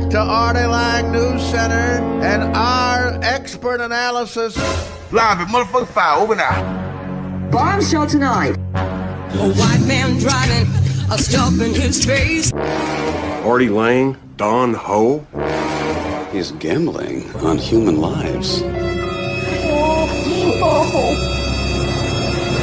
back to Artie Lang News Center and our expert analysis. Live at motherfucking 5, over now. Bombshell tonight. A white man driving, a stuff in his face. Artie Lang, Don Ho. He's gambling on human lives.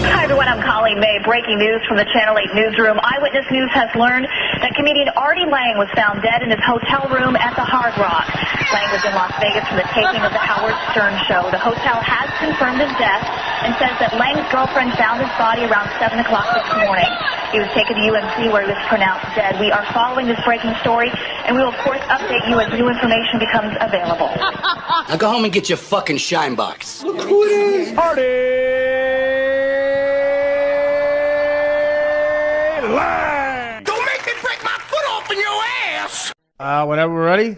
Hi, everyone. I'm Colleen May. Breaking news from the Channel 8 newsroom. Eyewitness News has learned that comedian Artie Lang was found dead in his hotel room at the Hard Rock. Lang was in Las Vegas for the taping of the Howard Stern show. The hotel has confirmed his death and says that Lang's girlfriend found his body around 7 o'clock this morning. He was taken to UMC where he was pronounced dead. We are following this breaking story, and we will, of course, update you as new information becomes available. Now go home and get your fucking shine box. Look who it is. Artie Lang. Don't make me break my foot off in your ass! Whenever we're ready.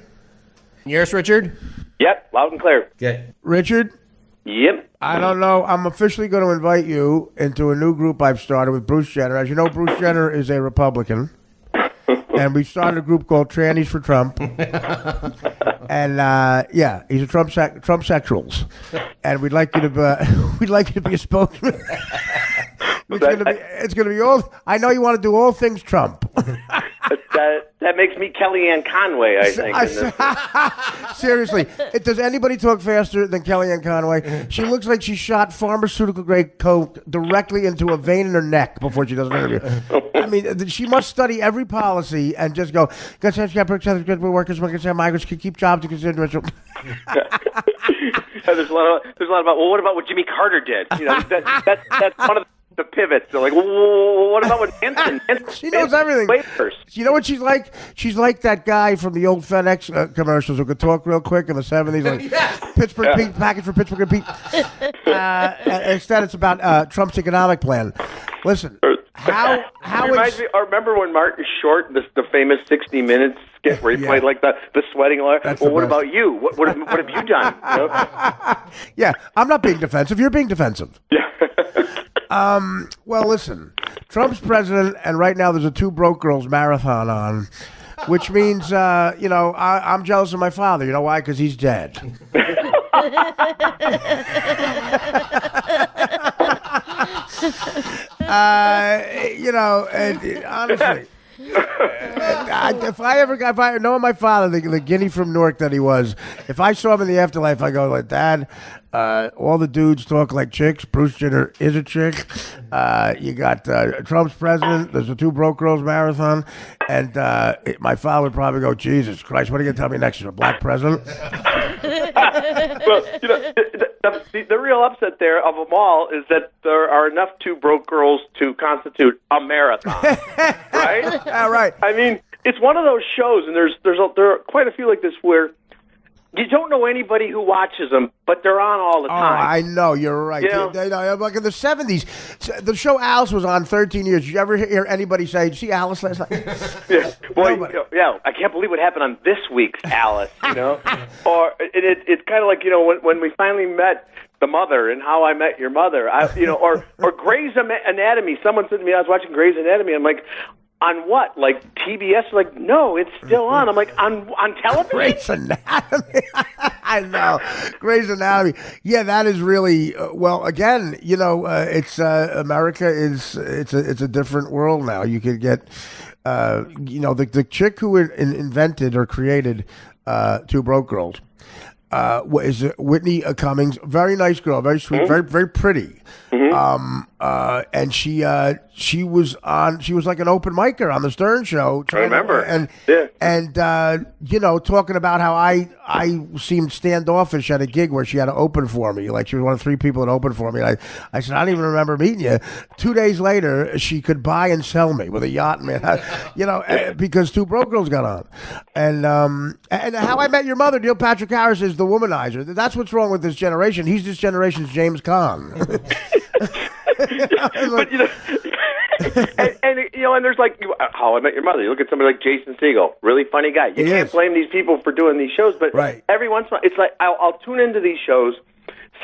Yours, Richard? Yep, loud and clear. Okay. Richard? Yep. I don't know. I'm officially going to invite you into a new group I've started with Bruce Jenner. As you know, Bruce Jenner is a Republican. And we started a group called Trannies for Trump. And yeah, he's a Trump sexuals. And we'd like you to be a spokesman. It's gonna be all. I know you want to do all things Trump. That makes me Kellyanne Conway, I think. Seriously, does anybody talk faster than Kellyanne Conway? She looks like she shot pharmaceutical-grade coke directly into a vein in her neck before she does an interview. I mean, she must study every policy and just go, good workers, migrants can keep jobs to consider. There's a lot about, well, what about what Jimmy Carter did? You know, that's one of the pivots. They're like, well, what about what Hanson? She knows everything. You know what she's like? She's like that guy from the old FedEx commercials who could talk real quick in the 70s. Like, Pittsburgh Pete, package for Pittsburgh and Pete. Instead, it's about Trump's economic plan. Listen, how reminds me, I remember when Martin Short, the famous 60 Minutes skit where he played like the sweating lawyer. Well, what about you? What have you done? You know? Yeah, I'm not being defensive. You're being defensive. Yeah. Well, listen, Trump's president, and right now there's a Two Broke Girls marathon on, which means, I'm jealous of my father. You know why? Because he's dead. Honestly. If I know my father, the guinea from Newark that he was, if I saw him in the afterlife, I go like, Dad, all the dudes talk like chicks. Bruce Jenner is a chick. You got Trump's president. There's a Two Broke Girls marathon, and my father would probably go, Jesus Christ, what are you gonna tell me next? You're a black president? Well, the real upset there of them all is that there are enough Two Broke Girls to constitute a marathon, right? Yeah, right. I mean, it's one of those shows, and there are quite a few like this where you don't know anybody who watches them, but they're on all the time. Oh, I know, you're right. You know? Like in the 70s, the show Alice was on 13 years. Did you ever hear anybody say, did you see Alice last night? Yeah. Well, yeah, I can't believe what happened on this week's Alice, you know? Or it's kind of like, when we finally met the mother and How I Met Your Mother, or Grey's Anatomy. Someone said to me, I was watching Grey's Anatomy, I'm like, on what? Like TBS? Like, no, it's still on. I'm like, on television? Grey's Anatomy. I know. Grey's Anatomy. Yeah, that is really, well, again, it's America it's a different world now. You could get, the chick who invented or created Two Broke Girls is Whitney Cummings. Very nice girl, very sweet, very, very pretty. And she was like an open micer on the Stern Show. I remember. Talking about how I seemed standoffish at a gig where she had to open for me. Like, she was one of 3 people that opened for me. I said, I don't even remember meeting you. 2 days later, she could buy and sell me with a yacht, man. Because Two Broke Girls got on. And How I Met Your Mother, Neil Patrick Harris is the womanizer. That's what's wrong with this generation. He's this generation's James Caan. And there's like How I Met Your Mother. You look at somebody like Jason Segel, really funny guy. You can't blame these people for doing these shows, but every once in a while, it's like I'll tune into these shows.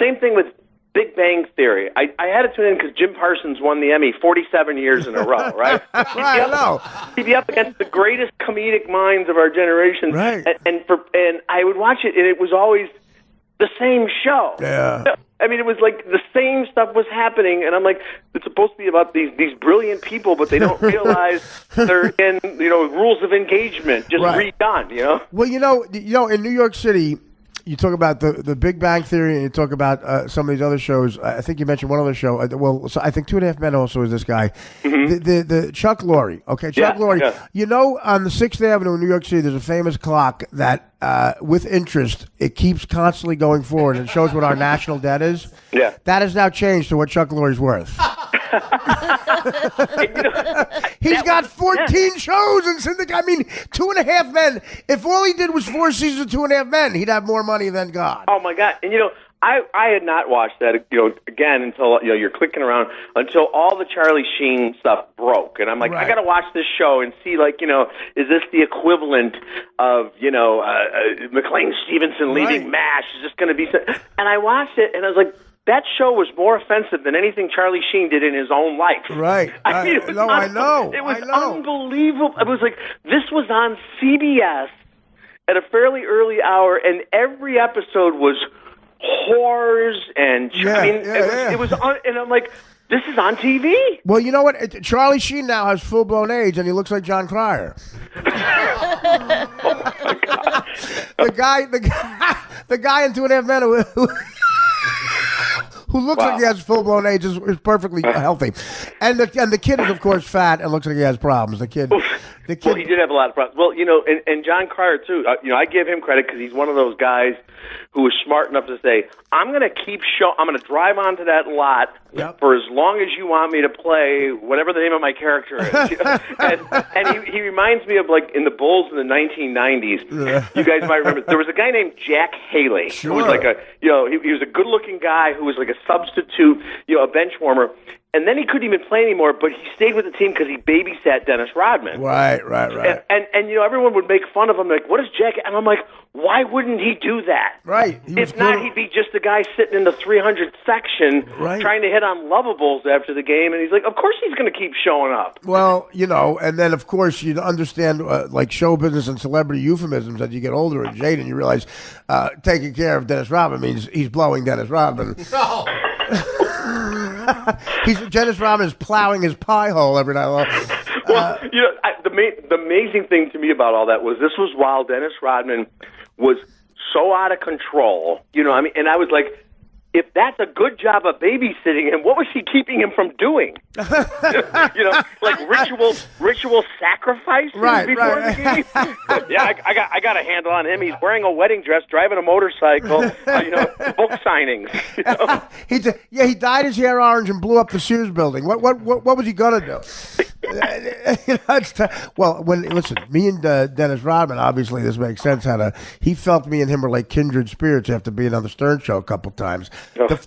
Same thing with Big Bang Theory. I had to tune in because Jim Parsons won the Emmy 47 years in a row, right? Right, I know. He'd be up against the greatest comedic minds of our generation. Right. And I would watch it, and it was always the same show. Yeah. I mean, it was like the same stuff was happening, and I'm like, it's supposed to be about these brilliant people, but they don't realize they're in, rules of engagement, just redone, Well, in New York City, you talk about the Big Bang Theory, and you talk about some of these other shows. I think you mentioned one other show. I think Two and a Half Men also is this guy, the Chuck Lorre. Okay, Chuck Lorre. Yeah. On the 6th Avenue in New York City, there's a famous clock that, with interest, it keeps constantly going forward and shows what our national debt is. Yeah, that has now changed to what Chuck Lorre's worth. He's got 14 shows and Syndicate. I mean, Two and a Half Men. If all he did was 4 seasons of Two and a Half Men, he'd have more money than God. Oh my God! And I had not watched that again until you're clicking around until all the Charlie Sheen stuff broke, and I'm like, I got to watch this show and see is this the equivalent of McLean Stevenson leaving MASH? Is this going to be? And I watched it, and I was like, that show was more offensive than anything Charlie Sheen did in his own life. Right. I mean, I know. It was unbelievable. It was like this was on CBS at a fairly early hour, and every episode was whores and it was on, and I'm like, this is on TV. Well, you know what? Charlie Sheen now has full-blown AIDS, and he looks like John Cryer. Oh my God. The guy in Two and a Half Men who looks like he has full-blown AIDS is perfectly healthy. And the kid is, of course, fat and looks like he has problems. The kid. Well, he did have a lot of problems. Well, and John Cryer, too. I give him credit because he's one of those guys who was smart enough to say, I'm going to drive onto that lot for as long as you want me to play whatever the name of my character is. and he reminds me of, in the Bulls in the 1990s. You guys might remember, there was a guy named Jack Haley. Sure. Who was he was a good-looking guy who was like a substitute, a bench warmer. And then he couldn't even play anymore, but he stayed with the team because he babysat Dennis Rodman. Right. And everyone would make fun of him, like, what is Jack? And I'm like, why wouldn't he do that? Right. If not, he'd be just the guy sitting in the 300 section trying to hit on lovables after the game. And he's like, of course he's going to keep showing up. Well, and then, of course, you understand, show business and celebrity euphemisms as you get older and jaded, and you realize taking care of Dennis Rodman means he's blowing Dennis Rodman. No. Dennis Rodman is plowing his pie hole every night long. Well, the amazing thing to me about all that was this was while Dennis Rodman was so out of control. And I was like, if that's a good job of babysitting him, what was he keeping him from doing? Ritual sacrifice before the game. Yeah, I got a handle on him. He's wearing a wedding dress, driving a motorcycle. Book signings. He dyed his hair orange and blew up the Sears building. What was he gonna do? Listen, me and Dennis Rodman, obviously this makes sense. He felt me and him were like kindred spirits after being on the Stern Show a couple times.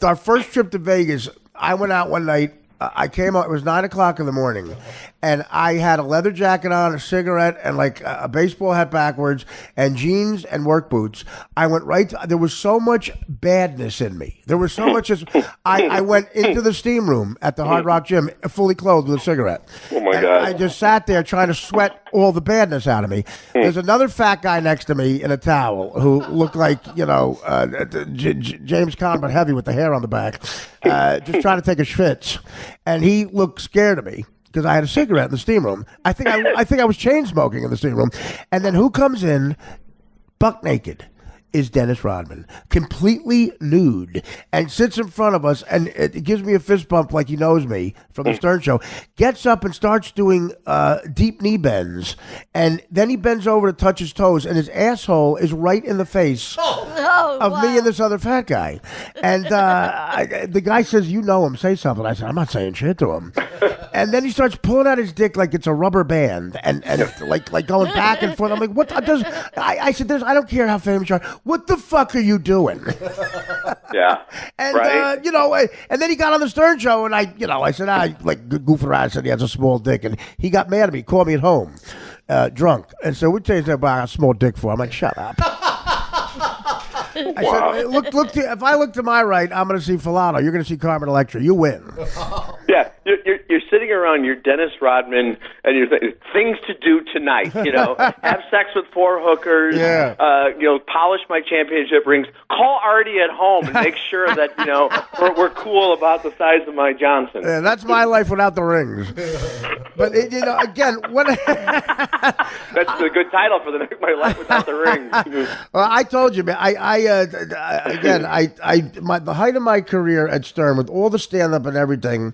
Our first trip to Vegas, I went out one night. I came out. It was 9:00 in the morning, and I had a leather jacket on, a cigarette, and a baseball hat backwards, and jeans and work boots. I went there was so much badness in me. There was so much. I went into the steam room at the Hard Rock Gym, fully clothed with a cigarette. Oh my God! I just sat there trying to sweat all the badness out of me. There's another fat guy next to me in a towel who looked like James Caan, but heavy with the hair on the back, just trying to take a schwitz. And he looked scared of me because I had a cigarette in the steam room. I think I was chain smoking in the steam room. And then who comes in, buck naked, is Dennis Rodman, completely nude, and sits in front of us, and it gives me a fist bump like he knows me from the Stern Show, gets up and starts doing deep knee bends, and then he bends over to touch his toes, and his asshole is right in the face of me and this other fat guy. And the guy says, you know him, say something. I said, I'm not saying shit to him. And then he starts pulling out his dick like it's a rubber band, and like going back and forth. I'm like, what does? I said, I don't care how famous you are. What the fuck are you doing? Yeah. And and then he got on the Stern Show, and I said, goof around. I said he has a small dick, and he got mad at me, called me at home, drunk, and so we changed about a small dick for. I'm like, shut up. I said, if I look to my right, I'm going to see Filato. You're going to see Carmen Electra. You win. Yeah, you're sitting around your Dennis Rodman and you're thinking, things to do tonight. Have sex with 4 hookers. Yeah. Polish my championship rings. Call Artie at home and make sure that we're cool about the size of my Johnson. Yeah, that's my life without the rings. But again, what? That's a good title for my life without the rings. Well, I told you, man. The height of my career at Stern, with all the stand-up and everything,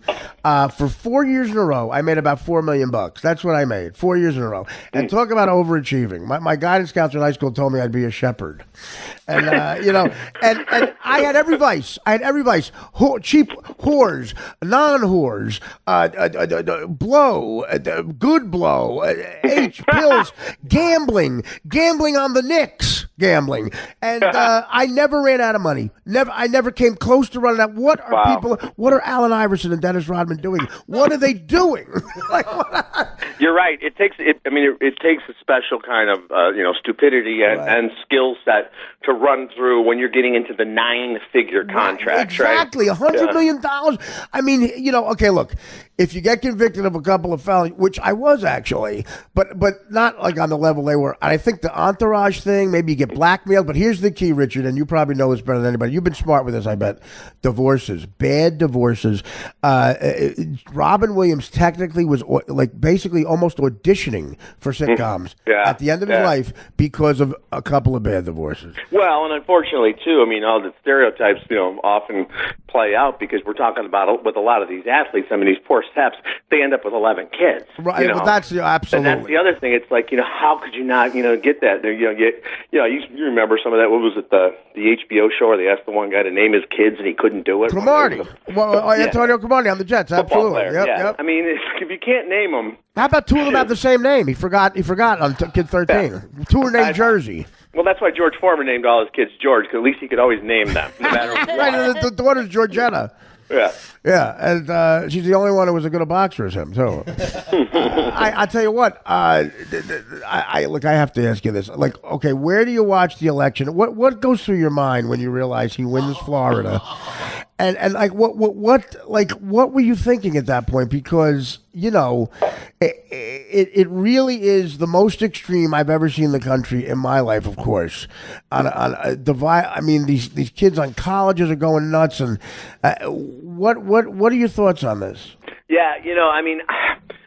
for 4 years in a row, I made about $4 million. That's what I made 4 years in a row. And talk about overachieving. My guidance counselor in high school told me I'd be a shepherd, and and I had every vice. Cheap whores, non-whores, blow, good blow, H pills, gambling on the Knicks, and I never ran out of money. I never came close to running out. What are Allen Iverson and Dennis Rodman doing? What are they doing? You're right. It takes a special kind of stupidity and skill set to run through when you're getting into the 9-figure contracts. Exactly, right? $100 million. I mean, okay, look. If you get convicted of a couple of felonies, which I was actually, but not like on the level they were. And I think the entourage thing, maybe you get blackmailed. But here's the key, Richard, and you probably know this better than anybody. You've been smart with this, I bet. Divorces, bad divorces. Robin Williams technically was basically almost auditioning for sitcoms at the end of his life because of a couple of bad divorces. Well, and unfortunately too, all the stereotypes often play out because we're talking about with a lot of these athletes. These poor steps, they end up with 11 kids. Right, well, that's absolutely. And that's the other thing. It's like, how could you not, get that? You remember some of that. What was it, the HBO show where they asked the one guy to name his kids and he couldn't do it? Cromartie. Antonio Cromartie on the Jets. Absolutely. Yep. If you can't name them. How about 2 of them have the same name? He forgot on Kid 13. Yeah. 2 are named Jersey. Well, that's why George Foreman named all his kids George, because at least he could always name them, no matter what. Right, the daughter's Georgetta. Yeah, and she's the only one who was as good a boxer as him. So, I tell you what, I have to ask you this. Okay, where do you watch the election? What goes through your mind when you realize he wins Florida? And what were you thinking at that point? Because it really is the most extreme I've ever seen the country in my life. Of course, on a divide. These kids on colleges are going nuts. And what are your thoughts on this? Yeah,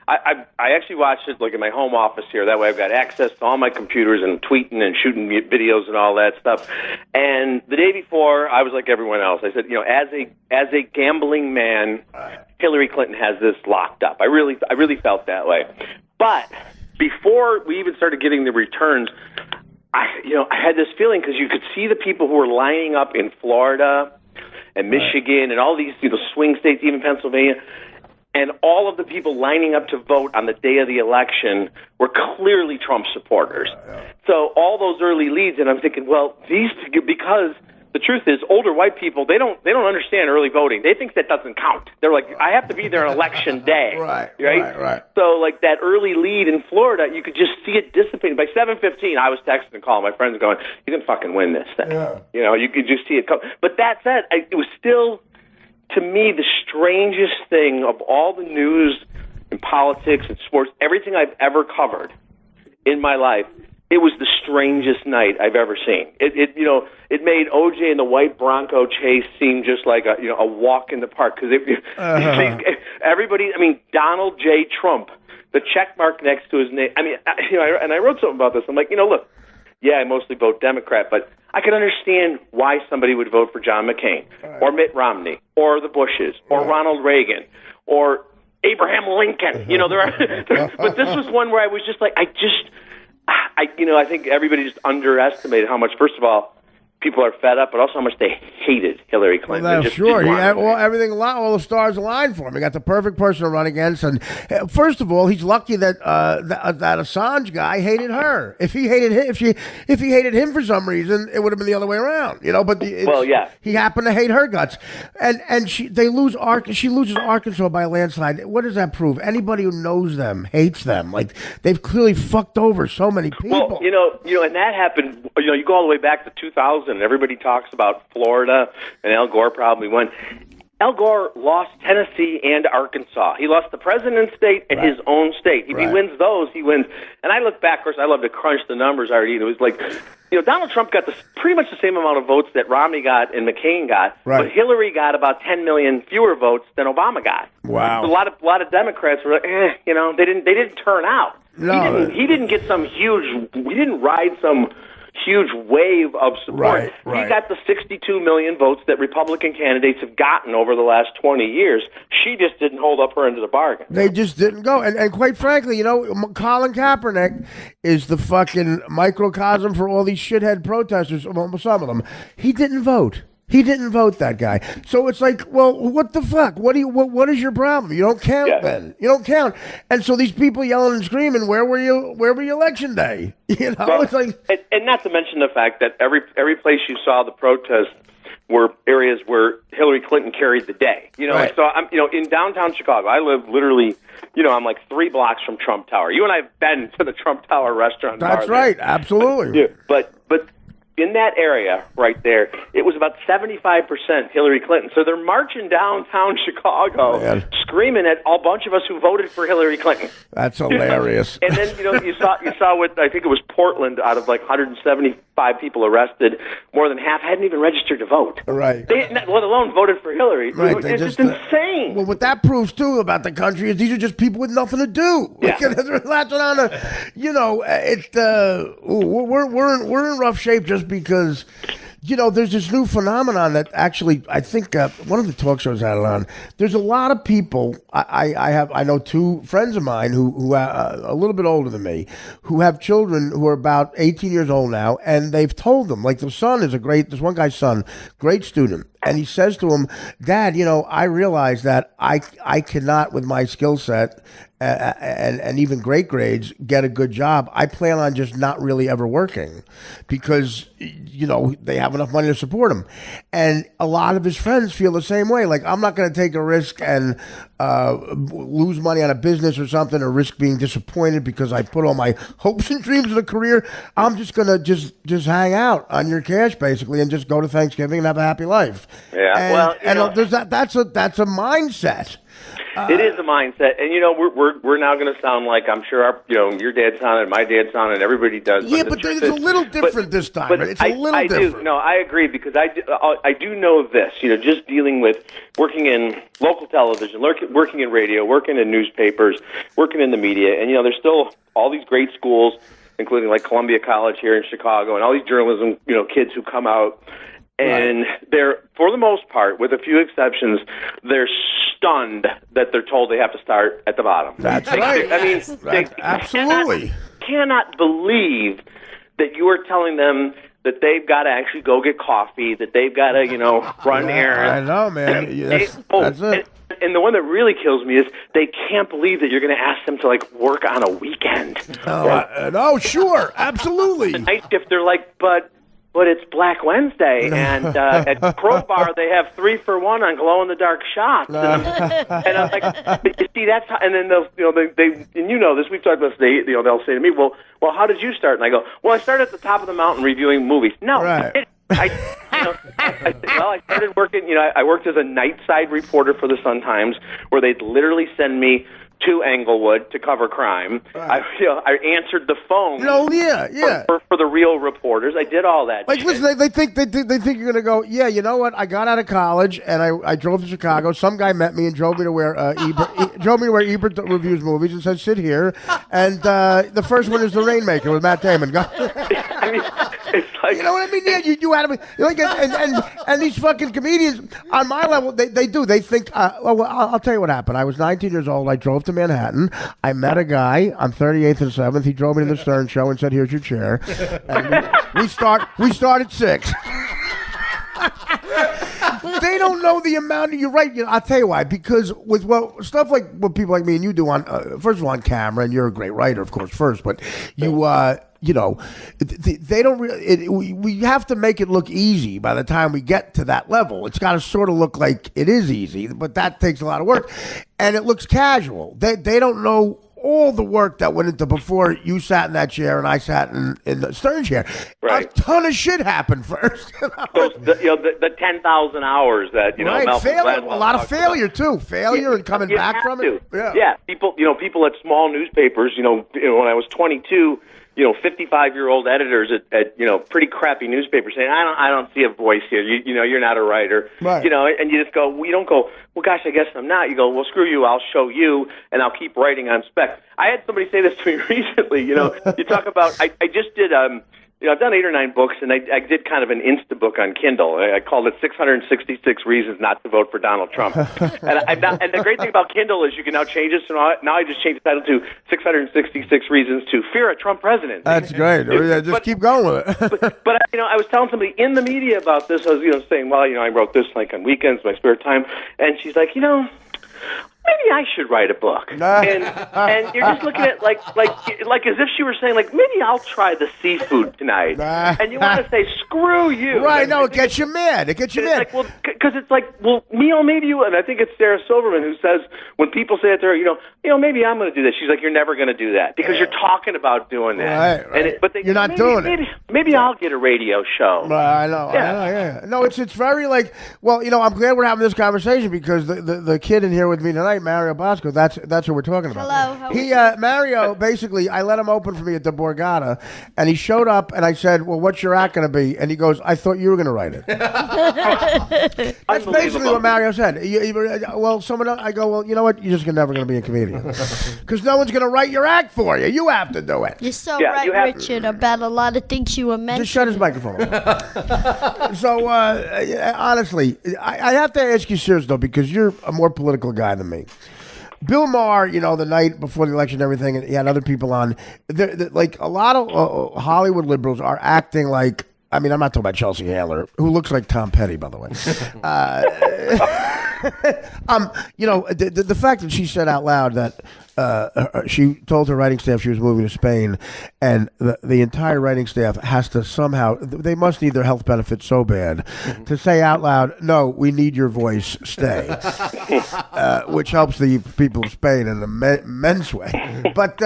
I actually watched it in my home office here. That way I've got access to all my computers and tweeting and shooting videos and all that stuff. And the day before, I was like everyone else. I said, as a gambling man, Hillary Clinton has this locked up. I really felt that way. But before we even started getting the returns, I had this feeling because you could see the people who were lining up in Florida and Michigan and all these swing states, even Pennsylvania. And all of the people lining up to vote on the day of the election were clearly Trump supporters. So all those early leads, and I'm thinking, well, because the truth is, older white people, they don't understand early voting. They think that doesn't count. They're like, I have to be there on election day. Right. So that early lead in Florida, you could just see it dissipating. By 7:15, I was texting and calling my friends going, you can fucking win this thing. Yeah. You could just see it come. But that said, it was still, to me, the strangest thing of all the news and politics and sports, everything I've ever covered in my life, it was the strangest night I've ever seen. It made OJ and the white Bronco chase seem just like a walk in the park because everybody. Donald J. Trump, the check mark next to his name. And I wrote something about this. I'm like, look, yeah, I mostly vote Democrat, but I can understand why somebody would vote for John McCain or Mitt Romney or the Bushes or Ronald Reagan or Abraham Lincoln. But this was one where I was just like, I think everybody just underestimated how much, first of all, people are fed up, but also how much they hated Hillary Clinton. Well, sure. He had all the stars aligned for him. He got the perfect person to run against. And first of all, he's lucky that that Assange guy hated her. If he hated him, if he hated him for some reason, it would have been the other way around. But he happened to hate her guts. And she loses Arkansas by a landslide. What does that prove? Anybody who knows them hates them. Like, they've clearly fucked over so many people. Well, and that happened. You go all the way back to 2000, and everybody talks about Florida, and Al Gore probably won. Al Gore lost Tennessee and Arkansas. He lost the president's state and his own state. If he wins those, he wins. And I look back, of course, I love to crunch the numbers, Artie. It was like, Donald Trump got pretty much the same amount of votes that Romney got and McCain got, but Hillary got about 10 million fewer votes than Obama got. Wow. So a lot of Democrats were like, they didn't turn out. No. He didn't get some huge. We didn't ride some huge wave of support. He got the 62 million votes that Republican candidates have gotten over the last 20 years. She just didn't hold up her end of the bargain. They just didn't go. And quite frankly, Colin Kaepernick is the fucking microcosm for all these shithead protesters, well, some of them. He didn't vote. He didn't vote, that guy. So it's like, well, what the fuck? What is your problem? You don't count then. You don't count. And so these people yelling and screaming, where were you election day? It's like, and not to mention the fact that every place you saw the protests were areas where Hillary Clinton carried the day. So I'm in downtown Chicago. I live literally, I'm like 3 blocks from Trump Tower. You and I have been to the Trump Tower restaurant. That's right, absolutely. Yeah, but in that area right there, it was about 75% Hillary Clinton. So they're marching downtown Chicago, screaming at a bunch of us who voted for Hillary Clinton. That's hilarious. And then you saw what I think it was Portland, out of like 175 people arrested, more than half hadn't even registered to vote. Right. Let alone voted for Hillary. Right. It's just insane. Well, what that proves too about the country is these are just people with nothing to do. Yeah. They're latching on to, we're in rough shape just because, there's this new phenomenon that actually, I think one of the talk shows had it on. There's a lot of people. I know 2 friends of mine who are a little bit older than me, who have children who are about 18 years old now, and they've told them, like, the son is there's one guy's son, great student. And he says to him, Dad, I realize that I cannot, with my skill set and even great grades, get a good job. I plan on just not really ever working because, they have enough money to support him. And a lot of his friends feel the same way. Like, I'm not going to take a risk and lose money on a business or something, or risk being disappointed because I put all my hopes and dreams in a career. I'm just going to just hang out on your cash, basically, and just go to Thanksgiving and have a happy life. Yeah, there's that's a mindset. It is a mindset, and we're now going to sound like, I'm sure your dad sounded, my dad sounded, everybody does. Yeah, but it's a little different this time. But it's a little different. No, I agree, because I do know this. Just dealing with working in local television, working in radio, working in newspapers, working in the media, and there's still all these great schools, including like Columbia College here in Chicago, and all these journalism kids who come out. And they're, for the most part, with a few exceptions, they're stunned that they're told they have to start at the bottom. That's right. I mean, they absolutely cannot believe that you are telling them that they've got to actually go get coffee, that they've got to, run errands. I know, man. That's it. And the one that really kills me is they can't believe that you're going to ask them to, like, work on a weekend. No, sure, absolutely. The night shift, they're like, but it's Black Wednesday, and at Crowbar they have 3-for-1 on glow-in-the-dark shots. And I'm like, but you see, that's how. And then they'll, they and this. We've talked about this. They'll say to me, well, how did you start? And I go, well, I started at the top of the mountain reviewing movies. No, I started working. I worked as a night side reporter for the Sun-Times, where they'd literally send me to Englewood to cover crime. I answered the phone. For the real reporters. I did all that. Like, shit. Listen, they think you're gonna go. Yeah, you know what? I got out of college and I drove to Chicago. Some guy met me and drove me to where Ebert reviews movies and said, "Sit here." And the first one is The Rainmaker with Matt Damon. I mean, it's like, you know what I mean? Yeah, you had to be like, and these fucking comedians on my level, they do. They think. Well, I'll tell you what happened. I was 19 years old. I drove to Manhattan. I met a guy on 38th and 7th. He drove me to the Stern Show and said, "Here's your chair." And we start at 6. they don't know the amount. You're right. I'll tell you why. Because with stuff like what people like me and you do on, first of all, on camera, and you're a great writer, of course, first, but you. They don't really. We have to make it look easy by the time we get to that level. It's got to sort of look like it is easy, but that takes a lot of work, and it looks casual. They don't know all the work that went into before you sat in that chair and I sat in the Stern chair. Right. A ton of shit happened first. The 10,000 hours that right. A lot of failure too. Failure and coming back from it. Yeah. People at small newspapers. When I was 22. 55-year-old editors at pretty crappy newspapers saying, I don't see a voice here. You're not a writer. Right. And you just go, you don't go, well, gosh, I guess I'm not. You go, well, screw you. I'll show you, and I'll keep writing on spec. I had somebody say this to me recently. You talk about, I just did, I've done 8 or 9 books, and I did kind of an Insta book on Kindle. I called it 666 Reasons Not to Vote for Donald Trump. and the great thing about Kindle is you can now change it. So now I just changed the title to 666 Reasons to Fear a Trump President. That's great. Just keep going with it. but I was telling somebody in the media about this. I was saying, well, I wrote this like on weekends, my spare time, and she's like, maybe I should write a book. And you're just looking at like as if she were saying, like, maybe I'll try the seafood tonight. And you want to say, screw you. Right, no, it gets you mad. Because it's like, maybe you, and I think it's Sarah Silverman who says, when people say it to her, maybe I'm going to do that. She's like, you're never going to do that because you're talking about doing that. Right. But you're not doing it. Maybe I'll get a radio show. I know. Yeah. No, it's very like, well, I'm glad we're having this conversation because the kid in here with me tonight, Mario Bosco, that's what we're talking about. Hello. Mario, basically, I let him open for me at the Borgata, and he showed up, and I said, well, what's your act going to be? And he goes, I thought you were going to write it. That's basically what Mario said. I go, well, you know what? You're just never going to be a comedian. Because no one's going to write your act for you. You have to do it. You're so right, Richard, about a lot of things you were mentioning. Just shut his microphone off. So, honestly, I have to ask you seriously, though, because you're a more political guy than me. Bill Maher, the night before the election and everything, and he had other people on, like a lot of Hollywood liberals are acting like, I'm not talking about Chelsea Handler, who looks like Tom Petty, by the way. The fact that she said out loud that she told her writing staff she was moving to Spain, and the entire writing staff has to somehow, they must need their health benefits so bad to say out loud, no, we need your voice, stay, which helps the people of Spain in an immense way. But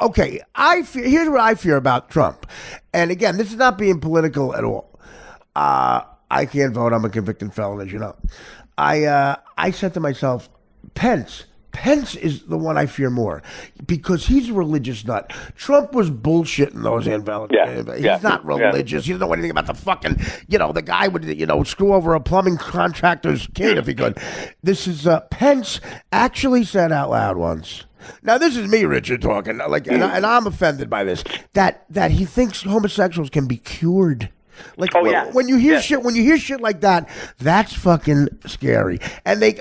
okay, here's what I fear about Trump. And again, this is not being political at all. I can't vote. I'm a convicted felon, as you know. I said to myself, Pence is the one I fear more because he's a religious nut. Trump was bullshitting those invalids. He's not religious. He doesn't know anything about the fucking, the guy would, screw over a plumbing contractor's kid if he could. This is, Pence actually said out loud once. Now, this is me, Richard, talking, and I'm offended by this, that he thinks homosexuals can be cured. Like when you hear shit like that, that's fucking scary. And they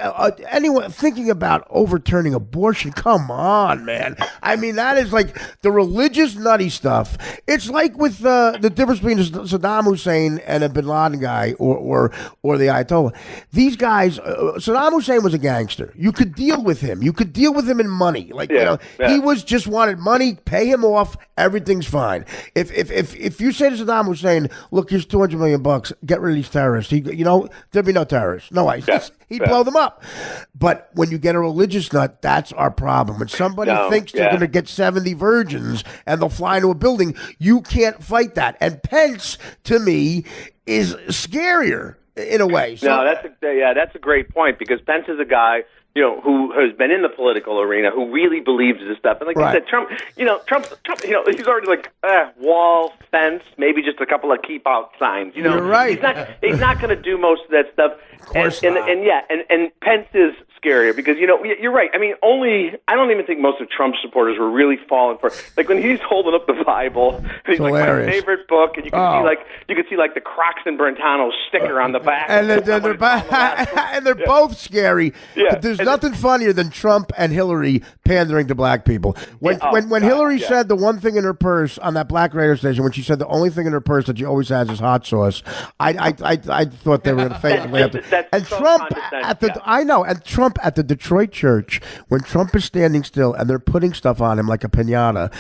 anyone thinking about overturning abortion, come on, man. That is like the religious nutty stuff. It's like with the difference between Saddam Hussein and a Bin Laden guy or the Ayatollah. These guys, Saddam Hussein was a gangster. You could deal with him. You could deal with him in money. He was just wanted money. Pay him off. Everything's fine. If you say to Saddam Hussein, look, here's $200 million. Get rid of these terrorists. There'd be no terrorists. No way. He'd blow them up. But when you get a religious nut, that's our problem. When somebody thinks they're going to get 70 virgins and they'll fly into a building, you can't fight that. And Pence, to me, is scarier in a way. So, that's a great point because Pence is a guy who has been in the political arena, who really believes this stuff. And like you said, Trump, he's already like wall, fence, maybe just a couple of keep out signs. You're right. He's not going to do most of that stuff. Of course and Pence is scarier because, you know, you're right. I mean, I don't even think most of Trump's supporters were really falling for it. Like when he's holding up the Bible, he's like my favorite book, and you can see like the Crocs and Brentano sticker on the back. And they're both scary. Yeah. There's nothing funnier than Trump and Hillary pandering to black people. When Hillary said the one thing in her purse on that black radio station, when she said the only thing in her purse that she always has is hot sauce, I thought they were going to fake it. And so Trump and Trump at the Detroit church, when Trump is standing still and they're putting stuff on him like a piñata,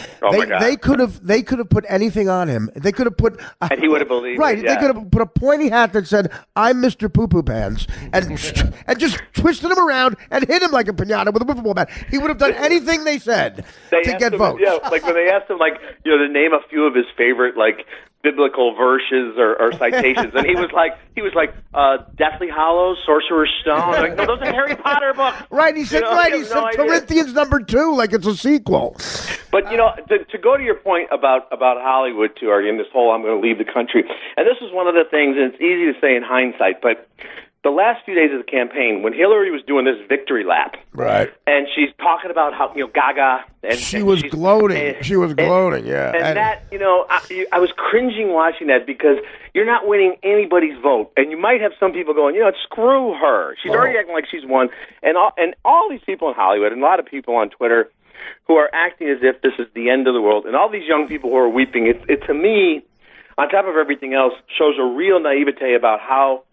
they could have put anything on him. They could have put and he would have believed right. It, yeah. They could have put a pointy hat that said "I'm Mr. Poo Poo Pants" and just twisted him around and hit him like a piñata with a wiffle ball bat. He would have done anything they said to get votes. Yeah, like when they asked him, like, you know, to name a few of his favorite like biblical verses or citations, and he was like Deathly Hallows, Sorcerer's Stone. Like, no, those are Harry Potter books. Right, he said he said Corinthians #2 like it's a sequel. But you know, to go to your point about Hollywood too, Artie, and this whole I'm going to leave the country, and this is one of the things, and it's easy to say in hindsight, but the last few days of the campaign, when Hillary was doing this victory lap, right, and she's talking about how, you know, Gaga, and she was gloating. She was gloating, yeah. And that, you know, I was cringing watching that because you're not winning anybody's vote, and you might have some people going, you know, screw her. She's already acting like she's won, and all these people in Hollywood, and a lot of people on Twitter who are acting as if this is the end of the world, and all these young people who are weeping. It to me, on top of everything else, shows a real naivete about how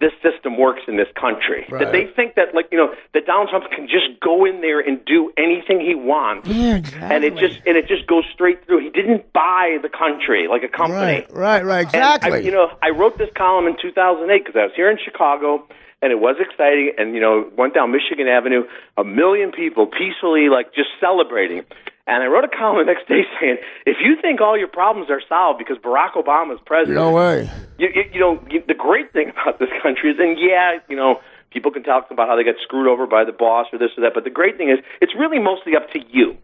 this system works in this country. Right. That they think that, like, you know, that Donald Trump can just go in there and do anything he wants. Yeah, exactly. And it just goes straight through. He didn't buy the country like a company. Right, exactly. And I wrote this column in 2008 because I was here in Chicago, and it was exciting, and, you know, went down Michigan Avenue, 1 million people peacefully, like, just celebrating. And I wrote a column the next day saying, if you think all your problems are solved because Barack Obama is president, no way. You know, the great thing about this country is, and yeah, you know, people can talk about how they got screwed over by the boss or this or that, but the great thing is, it's really mostly up to you.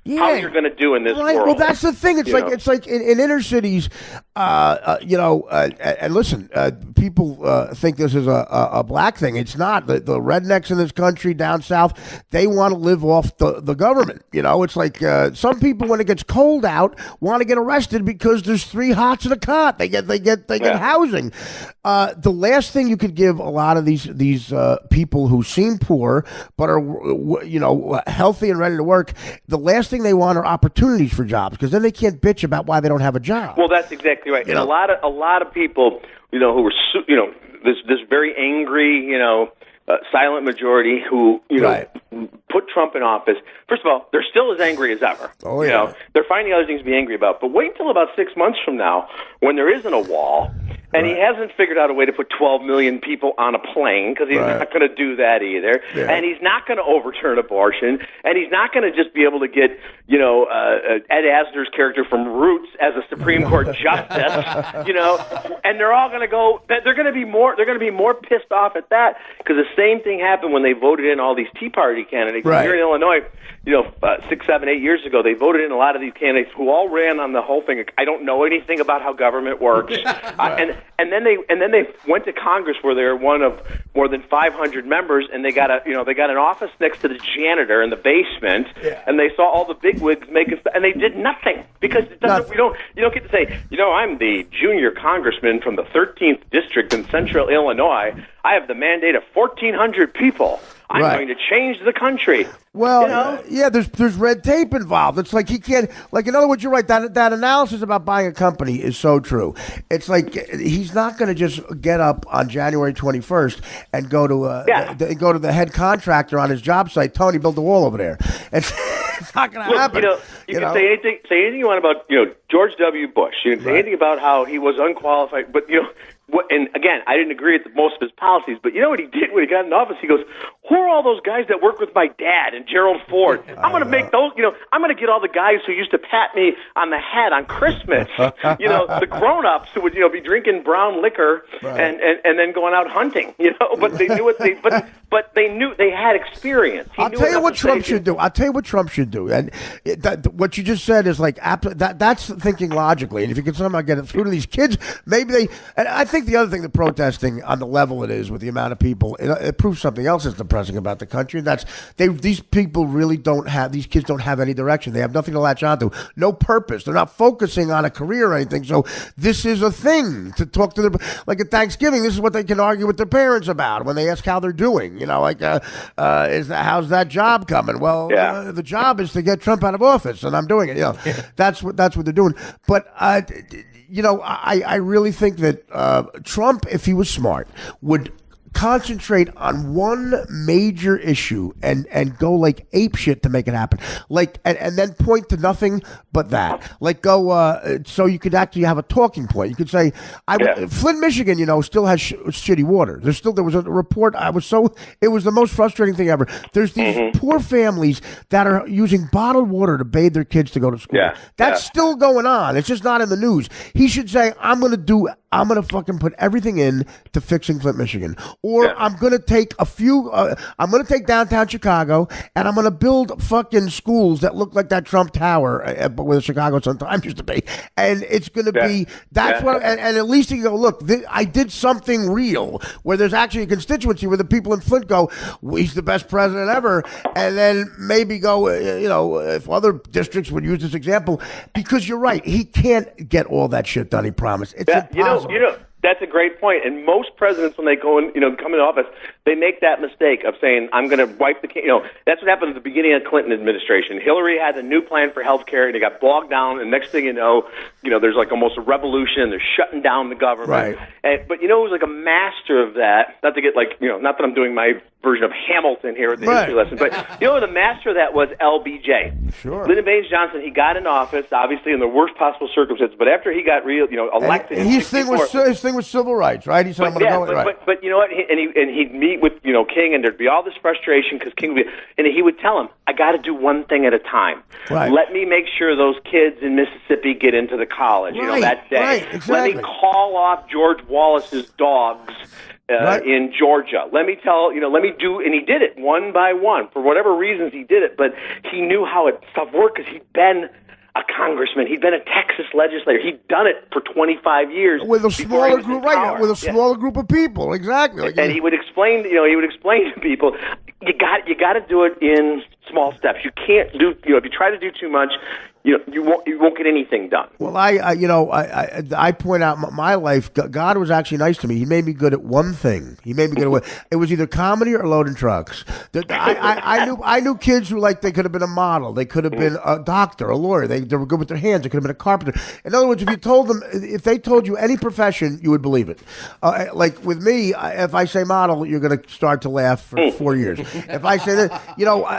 Yeah. How you're going to do in this world. Well, that's the thing. It's like in inner cities, you know, and listen, people think this is a black thing. It's not. The rednecks in this country down south, they want to live off the government. You know, it's like some people, when it gets cold out, want to get arrested because there's 3 hots in a cot. They get housing. The last thing you could give a lot of these people who seem poor but are, you know, healthy and ready to work, the last thing they want are opportunities for jobs, because then they can't bitch about why they don't have a job. Well, that's exactly right. And a lot of people, you know, who were, you know, this very angry, you know, silent majority who, you know, put Trump in office. First of all, they're still as angry as ever. Oh, yeah. You know, they're finding other things to be angry about. But wait until about 6 months from now, when there isn't a wall, and he hasn't figured out a way to put 12 million people on a plane, because he's not going to do that either. Yeah. And he's not going to overturn abortion. And he's not going to just be able to get, you know, Ed Asner's character from Roots as a Supreme Court justice, you know. And they're all going to go. They're going to be more pissed off at that, because the same thing happened when they voted in all these Tea Party candidates here in Illinois. You know, 6, 7, 8 years ago, they voted in a lot of these candidates who all ran on the whole thing. I don't know anything about how government works, and then they went to Congress, where they were one of more than 500 members, and they got an office next to the janitor in the basement, and they saw all the bigwigs and they did nothing, because it doesn't. You don't get to say, you know, I'm the junior congressman from the 13th district in Central Illinois. I have the mandate of 1,400 people. I'm going to change the country. Well, you know? Yeah, there's red tape involved. It's like he can't, like, in other words, you're right. That analysis about buying a company is so true. It's like he's not going to just get up on January 21st and go to the head contractor on his job site. Tony, build the wall over there. It's not going to happen. You can say anything you want about, you know, George W. Bush. You can say anything about how he was unqualified, but, you know. And again, I didn't agree with most of his policies, but you know what he did when he got in office? He goes, who are all those guys that work with my dad and Gerald Ford? I'm going to make those, you know, I'm going to get all the guys who used to pat me on the head on Christmas, you know, the grown-ups who would, you know, be drinking brown liquor and then going out hunting, you know, but they knew what but they knew they had experience. I'll tell you what Trump should do. And what you just said is like that's thinking logically. And if you can somehow get it through to these kids, maybe they. And I think the other thing, the protesting on the level it is with the amount of people, it proves something else that's depressing about the country. And that's these people really don't have. These kids don't have any direction. They have nothing to latch onto. No purpose. They're not focusing on a career or anything. So this is a thing to talk to them. Like at Thanksgiving, this is what they can argue with their parents about when they ask how they're doing. You know, like how's that job coming? Well, the job is to get Trump out of office, and I'm doing it. You know, that's what they're doing. But you know, I really think that Trump, if he was smart, would concentrate on one major issue and go like ape shit to make it happen, like and then point to nothing but that, like go so you could actually have a talking point. You could say Flint, Michigan, you know, still has shitty water. There was a report. It was the most frustrating thing ever. There's these poor families that are using bottled water to bathe their kids to go to school. That's still going on. It's just not in the news. He should say, I'm gonna fucking put everything in to fixing Flint, Michigan. Or I'm going to take I'm going to take downtown Chicago and I'm going to build fucking schools that look like that Trump Tower, but where Chicago sometimes used to be. And it's going to be, and at least you go, look, I did something real where there's actually a constituency where the people in Flint go, he's the best president ever. And then maybe go, you know, if other districts would use this example, because you're right, he can't get all that shit done he promised. It's impossible. You know, that's a great point. And most presidents, when they go in, you know, come into office, they make that mistake of saying, I'm going to wipe the, you know, that's what happened at the beginning of the Clinton administration. Hillary had a new plan for health care, and it got bogged down, and next thing you know, there's like almost a revolution, and they're shutting down the government. Right. But, you know, it was like a master of that, not to get like, you know, not that I'm doing my version of Hamilton here at the history lesson, but you know, the master of that was LBJ. Sure. Lyndon Baines Johnson. He got in office, obviously in the worst possible circumstances, but after he got elected, and his thing was civil rights, right? He said, I'm going to go right. But you know what? He'd meet with King, and there'd be all this frustration because King would be, and he would tell him, I got to do one thing at a time. Right. Let me make sure those kids in Mississippi get into the college. Right. You know, that day. Right. Exactly. Let me call off George Wallace's dogs. In Georgia. Let me do, and he did it one by one. For whatever reasons, he did it, but he knew how stuff worked because he'd been a congressman. He'd been a Texas legislator. He'd done it for 25 years. With a smaller group, with a smaller group of people, exactly. And he would explain, to people, you got to do it in small steps. You can't do, if you try to do too much, you won't get anything done. Well, I point out my life. God was actually nice to me. He made me good at one thing. He made me good at it was either comedy or loading trucks. I knew kids who they could have been a model. They could have been a doctor, a lawyer. They were good with their hands. They could have been a carpenter. In other words, if they told you any profession, you would believe it. Like with me, if I say model, you're going to start to laugh for 4 years. If I say that,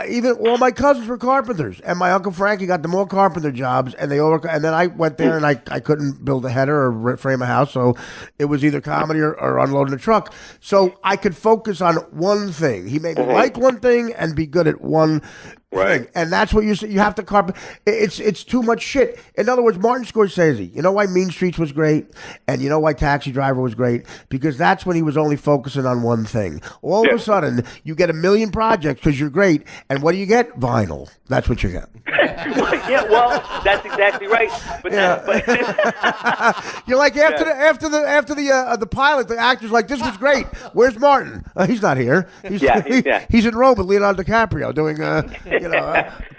even all my cousins were carpenters, and my Uncle Frankie got them all carpenter jobs, and and then I went there and I couldn't build a header or frame a house, so it was either comedy or unloading a truck. So I could focus on one thing. He made me like one thing and be good at one thing. And that's what you have to carpet. It's too much shit. In other words, Martin Scorsese, you know why Mean Streets was great, and you know why Taxi Driver was great? Because that's when he was only focusing on one thing. All of a sudden, you get a million projects because you're great, and what do you get? Vinyl. That's what you get. Yeah, well, that's exactly right. But you're like after the pilot, the actor's like, this was great. Where's Martin? He's not here. He's in Rome with Leonardo DiCaprio doing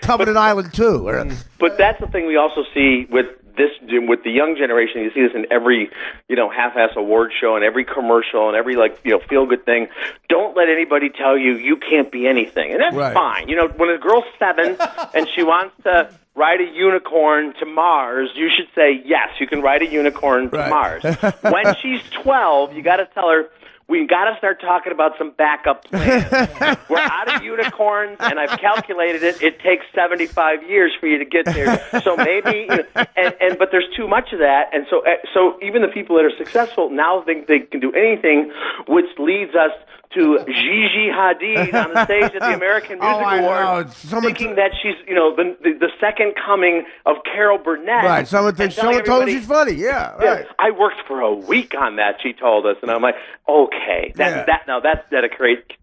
Covenant Island 2. But that's the thing we also see with the young generation. You see this in every half-ass award show and every commercial and every feel good thing. Don't let anybody tell you can't be anything, and that's fine. When a girl's 7 and she wants to ride a unicorn to Mars, you should say yes, you can ride a unicorn to Mars. When she's 12, you got to tell her, we got to start talking about some backup plans. We're out of unicorns, and I've calculated it. It takes 75 years for you to get there. So maybe, but there's too much of that, and so even the people that are successful now think they can do anything, which leads us to Gigi Hadid on the stage at the American Music Awards, thinking that she's, the second coming of Carol Burnett. Right. Someone told her she's funny. Yeah. Right. I worked for a week on that. She told us, and I'm like, okay, that's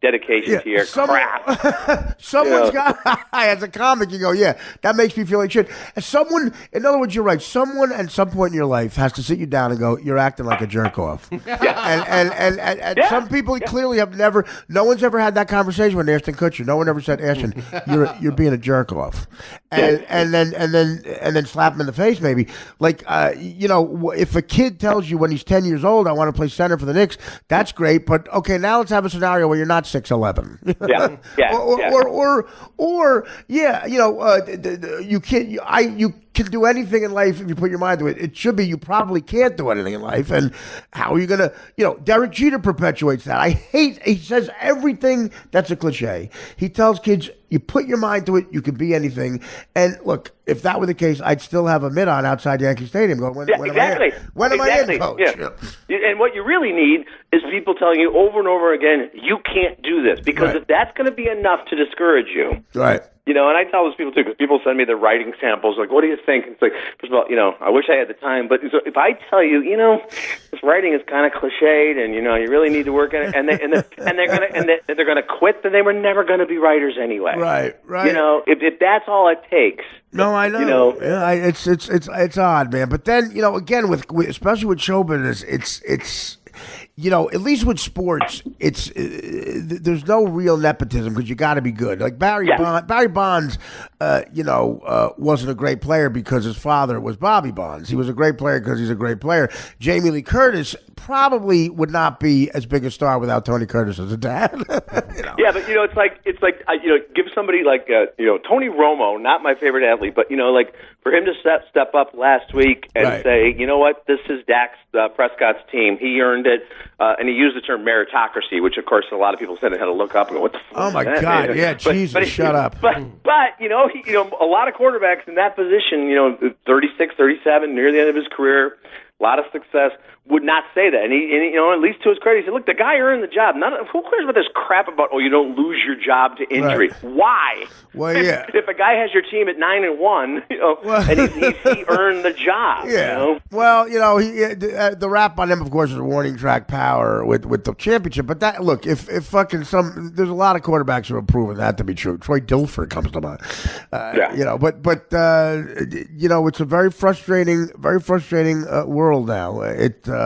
dedication to your craft. Someone's got as a comic, you go, yeah, that makes me feel like shit. And someone, in other words, you're right. Someone at some point in your life has to sit you down and go, you're acting like a jerk off. And some people clearly have never. No one's ever had that conversation with Ashton Kutcher. No one ever said, Ashton, you're being a jerk off, and then slap him in the face. Maybe like if a kid tells you when he's 10 years old, I want to play center for the Knicks, that's great. But okay, now let's have a scenario where you're not 6'11". You can do anything in life if you put your mind to it. It should be you probably can't do anything in life. And how are you going to, Derek Jeter perpetuates that. He says everything that's a cliche. He tells kids, you put your mind to it, you can be anything. And look, if that were the case, I'd still have a mitt on outside Yankee Stadium going, when am I in, coach? Yeah. And what you really need is people telling you over and over again, you can't do this. Because if that's going to be enough to discourage you. Right. And I tell those people, too, because people send me their writing samples, like, what do you think? It's like, first of all, I wish I had the time, but if I tell you, this writing is kind of cliched, and, you really need to work on it, and they're gonna quit, then they were never going to be writers anyway. Right. If that's all it takes. No, I know. It's odd, man. But then, again, with especially with show business, it's at least with sports, it's there's no real nepotism because you got to be good. Like Barry Bonds, wasn't a great player because his father was Bobby Bonds. He was a great player because he's a great player. Jamie Lee Curtis probably would not be as big a star without Tony Curtis as a dad. Yeah, but it's like give somebody like Tony Romo, not my favorite athlete, but for him to step up last week and say, you know what, this is Dak Prescott's team. He earned it, and he used the term meritocracy, which of course a lot of people said they had to look up and go, what the fuck? Oh my God, yeah, Jesus, shut up. But a lot of quarterbacks in that position, 36, 37, near the end of his career, a lot of success, would not say that. And he at least to his credit, he said, look, the guy earned the job. Who cares about this crap about, you don't lose your job to injury? Right. Why? Well, yeah. If a guy has your team at 9-1, and he earned the job. Yeah. Well, the rap on him, of course, is warning track power with the championship. But that, look, if fucking there's a lot of quarterbacks who have proven that to be true. Troy Dilfer comes to mind. It's a very frustrating world now.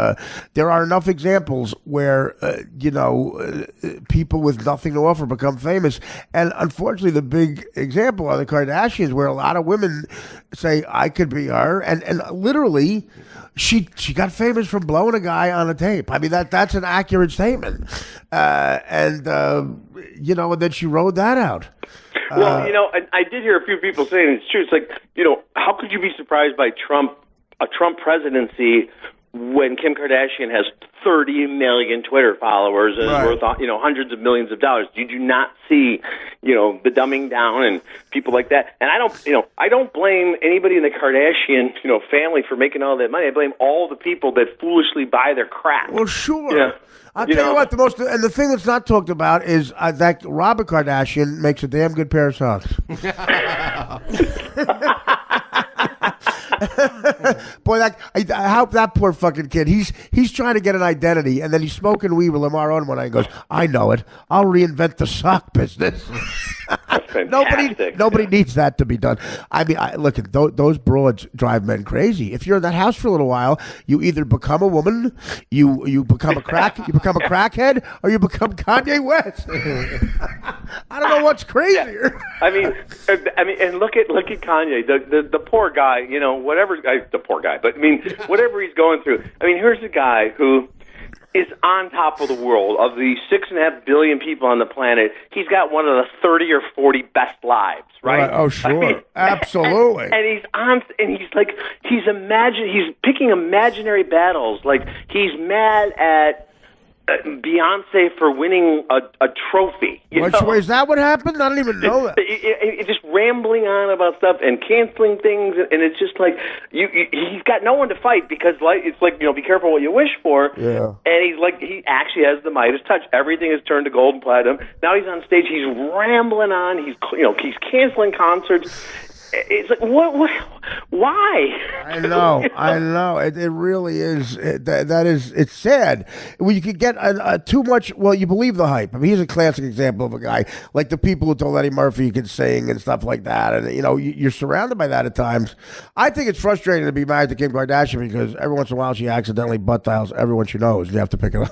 There are enough examples where people with nothing to offer become famous, and unfortunately, the big example are the Kardashians, where a lot of women say, "I could be her," and literally, she got famous from blowing a guy on a tape. I mean, that's an accurate statement, and then she rode that out. Well, I did hear a few people saying it's true. It's like, how could you be surprised by a Trump presidency when Kim Kardashian has 30 million Twitter followers and is worth hundreds of millions of dollars? Did you not see the dumbing down and people like that? And I don't blame anybody in the Kardashian family for making all that money. I blame all the people that foolishly buy their crap. Well, sure. I'll tell you what, the thing that's not talked about is that Robert Kardashian makes a damn good pair of socks. Boy, I hope that poor fucking kid. He's trying to get an identity, and then he's smoking weed with Lamar Odom one night and goes, "I know it. I'll reinvent the sock business." Nobody needs that to be done. I mean, look, those broads drive men crazy. If you're in that house for a little while, you either become a woman, you become a crackhead, or you become Kanye West. I don't know what's crazier. I mean, and look at Kanye, the poor guy. The poor guy, but I mean, whatever he's going through. I mean, here's a guy who is on top of the world. Of the 6.5 billion people on the planet, he's got one of the 30 or 40 best lives, right? Oh, sure. Absolutely. And he's picking imaginary battles. Like, he's mad at Beyonce for winning a trophy. Is that what happened? I don't even know that. It's just rambling on about stuff and canceling things, and it's just like he's got no one to fight because it's like be careful what you wish for. Yeah. And he actually has the Midas touch. Everything is turned to gold and platinum. Now he's on stage. He's rambling on. He's canceling concerts. It's like what? Why? I know. It really is. It's sad. Well, you could get too much. Well, you believe the hype. I mean, he's a classic example of a guy like the people who told Eddie Murphy he could sing and stuff like that. And you're surrounded by that at times. I think it's frustrating to be married to Kim Kardashian because every once in a while she accidentally butt dials everyone she knows. And you have to pick it up.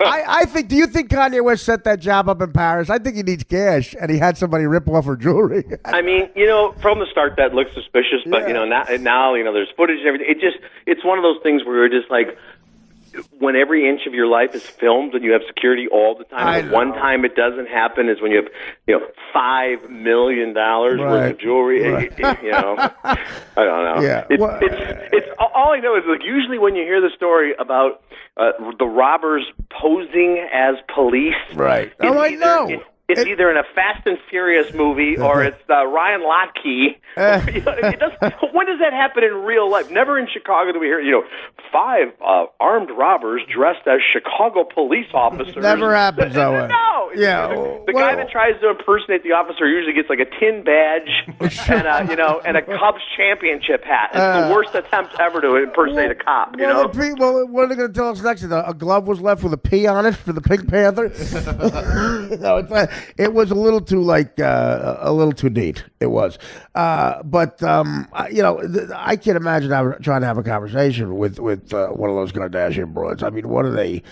I think. Do you think Kanye West set that job up in Paris? I think he needs cash, and he had somebody rip off her jewelry. I mean, from the start that looked suspicious, but now there's footage and everything. It's one of those things where you're just like, when every inch of your life is filmed and you have security all the time. The one time it doesn't happen is when you have $5 million worth of jewelry. Right. I don't know. Yeah. It's all I know is usually when you hear the story about the robbers posing as police. Right. I know. It's either in a Fast and Furious movie or it's Ryan Lochte. When does that happen in real life? Never in Chicago do we hear, 5 armed robbers dressed as Chicago police officers. Never happens that way. No. Yeah. The guy that tries to impersonate the officer usually gets like a tin badge and a Cubs championship hat. It's the worst attempt ever to impersonate a cop. Well, what are they going to tell us next? A glove was left with a P on it for the Pink Panther. It was a little too a little too neat. It was, but I can't imagine trying to have a conversation with one of those Kardashian broads. I mean, what are they?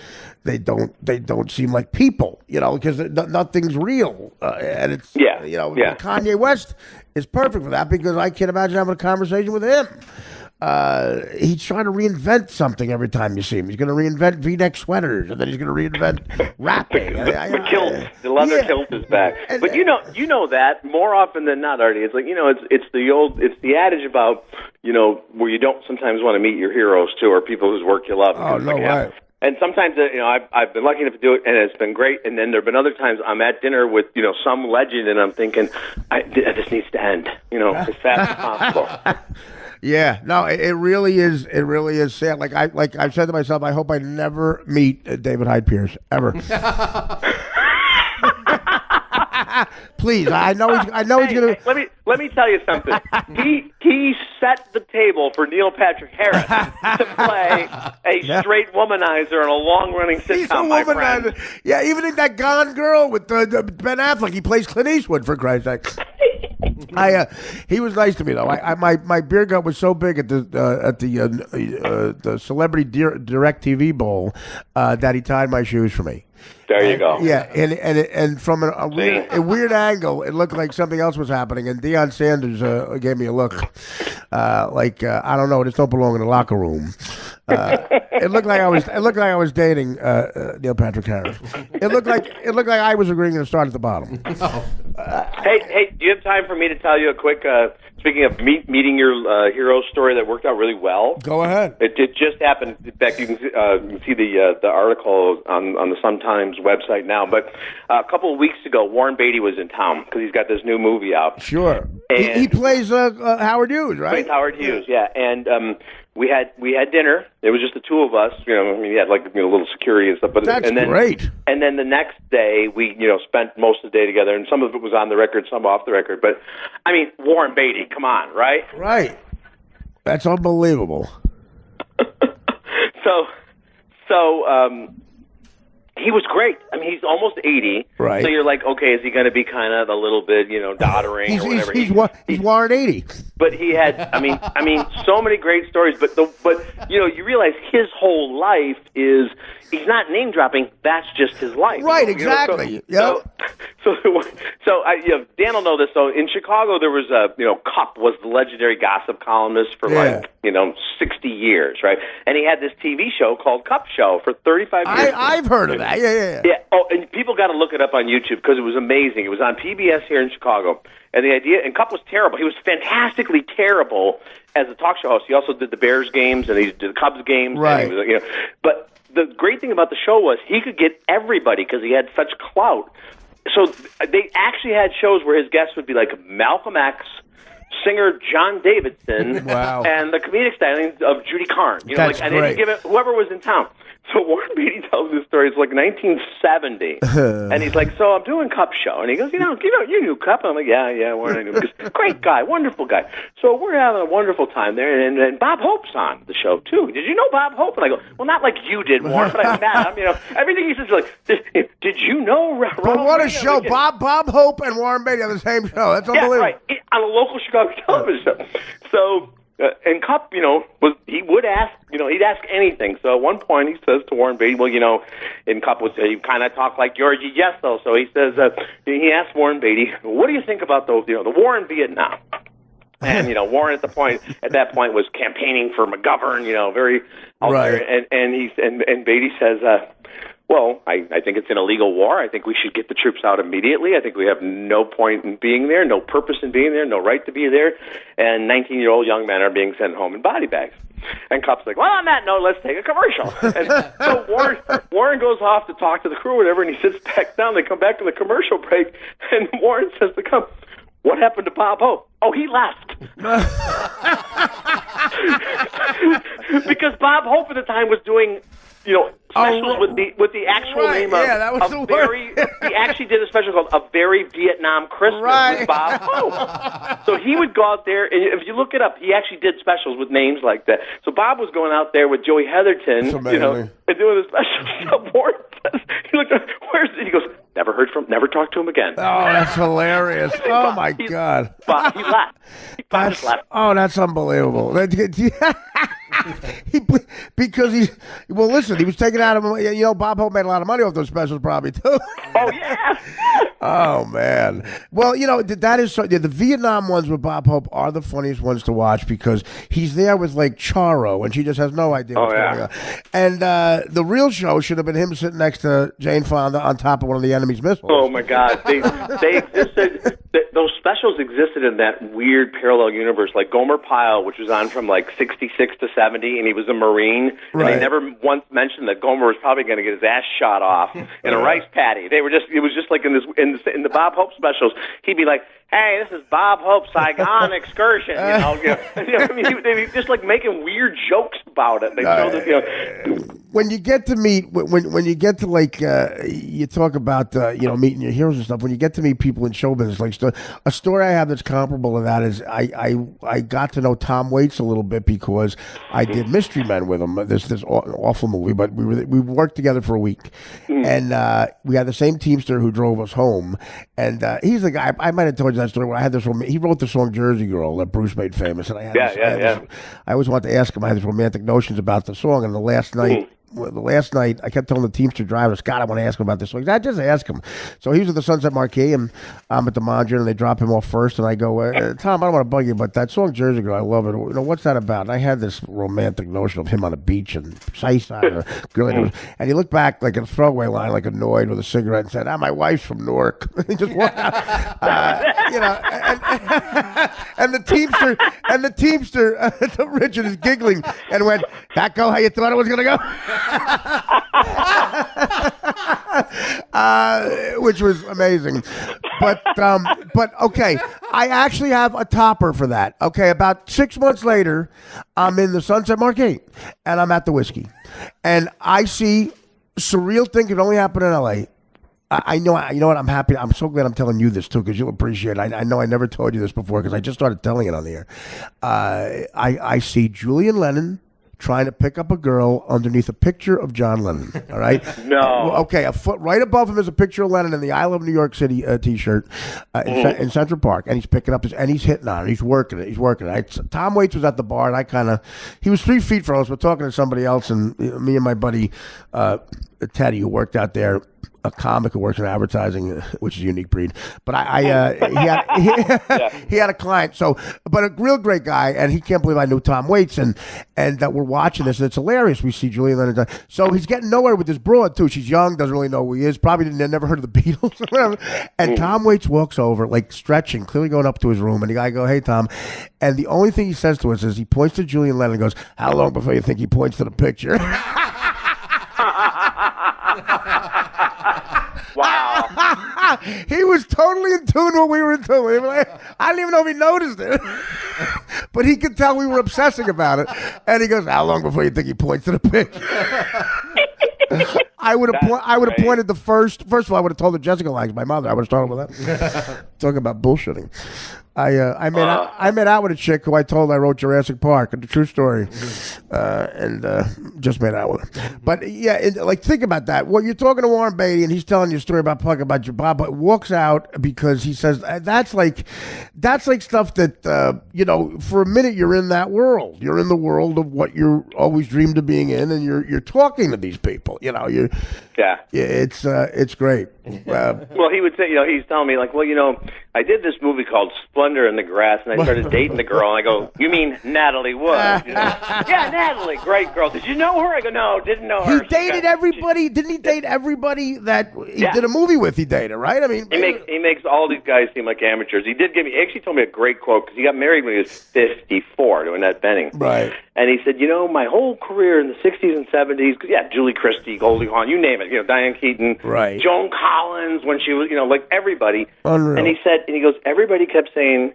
They don't seem like people, because nothing's real, and it's Kanye West is perfect for that because I can't imagine having a conversation with him. He's trying to reinvent something every time you see him. He's going to reinvent V-neck sweaters, and then he's going to reinvent rapping. The kilt, the leather kilt is back. But you know that more often than not, Artie. It's like it's the adage about where you don't sometimes want to meet your heroes too, or people whose work you love. Oh no way. And sometimes, I've been lucky enough to do it, and it's been great. And then there have been other times I'm at dinner with, some legend, and I'm thinking, this needs to end, as fast as possible. Yeah, no, it really is. It really is sad. Like I've said to myself, I hope I never meet David Hyde Pierce ever. Please, I know he's gonna. Let me tell you something. He set the table for Neil Patrick Harris to play a straight womanizer in a long-running sitcom. He's a womanizer. Yeah, even in that Gone Girl with Ben Affleck, he plays Clint Eastwood, for Christ's sake. He was nice to me though. My beer gut was so big at the Celebrity Direct TV Bowl that he tied my shoes for me. There you go. Yeah, and from a weird angle, it looked like something else was happening. And Deion Sanders gave me a look, I don't know, just don't belong in the locker room. It looked like I was dating Neil Patrick Harris. It looked like I was agreeing to start at the bottom. Hey, do you have time for me to tell you a quick? Speaking of meeting your hero story that worked out really well. Go ahead. It just happened. In fact, you can see the article on the Sun-Times website now. But a couple of weeks ago, Warren Beatty was in town because he's got this new movie out. Sure. He plays Howard Hughes, right? Plays Howard Hughes, yeah. And we had dinner. It was just the two of us. We had a little security and stuff. But that's great. And then the next day, we spent most of the day together, and some of it was on the record, some off the record. But I mean, Warren Beatty, come on, right? Right. That's unbelievable. So he was great. I mean, he's almost 80. Right. So you're like, okay, is he going to be kind of a little bit, doddering or whatever? He's Warren 80. But he had, I mean, so many great stories. But you realize his whole life is he's not name dropping. That's just his life. Right. Exactly. So Dan will know this. So in Chicago, there was Cup was the legendary gossip columnist for 60 years, right? And he had this TV show called Cup Show for 35 years. I've heard of that. Yeah. Oh, and people got to look it up on YouTube because it was amazing. It was on PBS here in Chicago. And the idea, and Cup was terrible. He was fantastically terrible as a talk show host. He also did the Bears games and he did the Cubs games. Right. And he was, but the great thing about the show was he could get everybody because he had such clout. So they actually had shows where his guests would be like Malcolm X, singer John Davidson, wow. and the comedic styling of Judy Carn. You know, That's and great. then he'd give it whoever was in town. So Warren Beatty tells this story. It's like 1970, and he's like, "So I'm doing Cup show," and he goes, "You knew Cup." And I'm like, "Yeah, Warren, I knew." Because great guy, wonderful guy. So we're having a wonderful time there, and Bob Hope's on the show too. Did you know Bob Hope? And I go, "Well, not like you did, Warren, but I met him. You know, everything he says is like, did you know?" Ronald But what a Reagan? show! Bob Hope and Warren Beatty on the same show. That's unbelievable. Yeah, right. On a local Chicago television show. So. And Cup, he would ask, he'd ask anything. So at one point he says to Warren Beatty, well, and Cup would say, you kind of talk like Georgie Gesto. So he says, he asked Warren Beatty, what do you think about the war in Vietnam? And, Warren at that point was campaigning for McGovern, very out right. there. And Beatty says, well, I think it's an illegal war. I think we should get the troops out immediately. I think we have no point in being there, no purpose in being there, no right to be there. And 19-year-old young men are being sent home in body bags. And Cup's like, well, on that note, let's take a commercial. And so Warren goes off to talk to the crew or whatever, and he sits back down. They come back to the commercial break, and Warren says to Cup, what happened to Bob Hope? Oh, he left. Because Bob Hope at the time was doing... specials with the actual name of that was the very. He actually did a special called "A Very Vietnam Christmas" with Bob Hope. So he would go out there, and if you look it up, he actually did specials with names like that. So Bob was going out there with Joey Heatherton, and doing the special. So Warren says, he looked, where's he goes, never talked to him again. Oh, that's hilarious! Oh my God! Bob, he left. Bob just left. Oh, that's unbelievable. Because listen, he was taking out of him. Bob Hope made a lot of money off those specials, probably too. Oh yeah. Oh man. Well, that is so. The Vietnam ones with Bob Hope are the funniest ones to watch because he's there with like Charo, and she just has no idea what's going on. And the real show should have been him sitting next to Jane Fonda on top of one of the enemy's missiles. Oh my God, they existed. Those specials existed in that weird parallel universe, like Gomer Pyle, which was on from like 66 to 70, and he was a Marine. Right. And they never once mentioned that Gomer was probably going to get his ass shot off in a rice paddy. It was just like in the Bob Hope specials, he'd be like, "Hey, this is Bob Hope's Saigon excursion." They'd be just like making weird jokes about it. They show that, when you get to meet, when you get to like, you talk about meeting your heroes and stuff. When you get to meet people in show business, like a story I have that's comparable to that is I got to know Tom Waits a little bit because I did Mystery Men with him. This awful movie, but we worked together for a week, and we had the same teamster who drove us home, and he's the guy. I might have told you that story. Where I had this. He wrote the song "Jersey Girl" that Bruce made famous, and I had I always wanted to ask him. I had these romantic notions about the song, and the last night, I kept telling the Teamster driver, Scott, I want to ask him about this. So I just ask him. So he was at the Sunset Marquee, and I'm at the Mondrian, and they drop him off first, and I go, Tom, I don't want to bug you, but that song Jersey Girl, I love it. What's that about? And I had this romantic notion of him on a beach in Seaside, and he looked back like a throwaway line, like annoyed with a cigarette, and said, my wife's from Newark. He just walked out. And the Teamster, Richard is giggling and went, "That go how you thought it was going to go?" Which was amazing, but okay, I actually have a topper for that. Okay, about 6 months later, I'm in the Sunset Marquee, and I'm at the Whiskey, and I see surreal thing could only happen in L.A. I know. You know what? I'm happy. I'm so glad I'm telling you this too, because you'll appreciate it. I know I never told you this before because I just started telling it on the air. I see Julian Lennon trying to pick up a girl underneath a picture of John Lennon. All right? No. Okay, a foot right above him is a picture of Lennon in the I Love New York City T-shirt in Central Park, and he's picking up and he's hitting on it. He's working it. Tom Waits was at the bar, and he was 3 feet from us. We're talking to somebody else, and me and my buddy Teddy, who worked out there, a comic who works in advertising, which is a unique breed. But he had a client, but a real great guy, and he can't believe I knew Tom Waits, and that we're watching this, and it's hilarious. We see Julian Lennon, so he's getting nowhere with this broad too. She's young, doesn't really know who he is, probably never heard of the Beatles, or whatever. And Tom Waits walks over, like stretching, clearly going up to his room, and the guy go, "Hey, Tom," and the only thing he says to us is he points to Julian Lennon and goes, "How long before you think he points to the picture?" Wow. He was totally in tune with what we were in tune with. I didn't even know if he noticed it. But he could tell we were obsessing about it. And he goes, how long before you think he points to the picture? I would have pointed the first of all, I would have told her Jessica Lange's my mother. I would have started with that. Talking about bullshitting. I made out with a chick who I told I wrote Jurassic Park, a true story, and just made out with her. But yeah, think about that. Well, you're talking to Warren Beatty, and he's telling you a story about Puck about your Bob, but walks out because he says that's like stuff that for a minute you're in that world. You're in the world of what you always dreamed of being in, and you're talking to these people. It's great. Well, he would say, he's telling me, like, well, I did this movie called Splendor in the Grass, and I started dating the girl, and I go, you mean Natalie Wood? Yeah, Natalie, great girl. Did you know her? I go, no, didn't know her. He dated everybody. Didn't he date everybody that he did a movie with? He dated, right? I mean, he makes all these guys seem like amateurs. He actually told me a great quote, because he got married when he was 54 to Annette Bening. Right. And he said, my whole career in the 60s and 70s, Julie Christie, Goldie Hawn, you name it, Diane Keaton, right. Joan Collins, when she was, like everybody. Unreal. And he goes, everybody kept saying,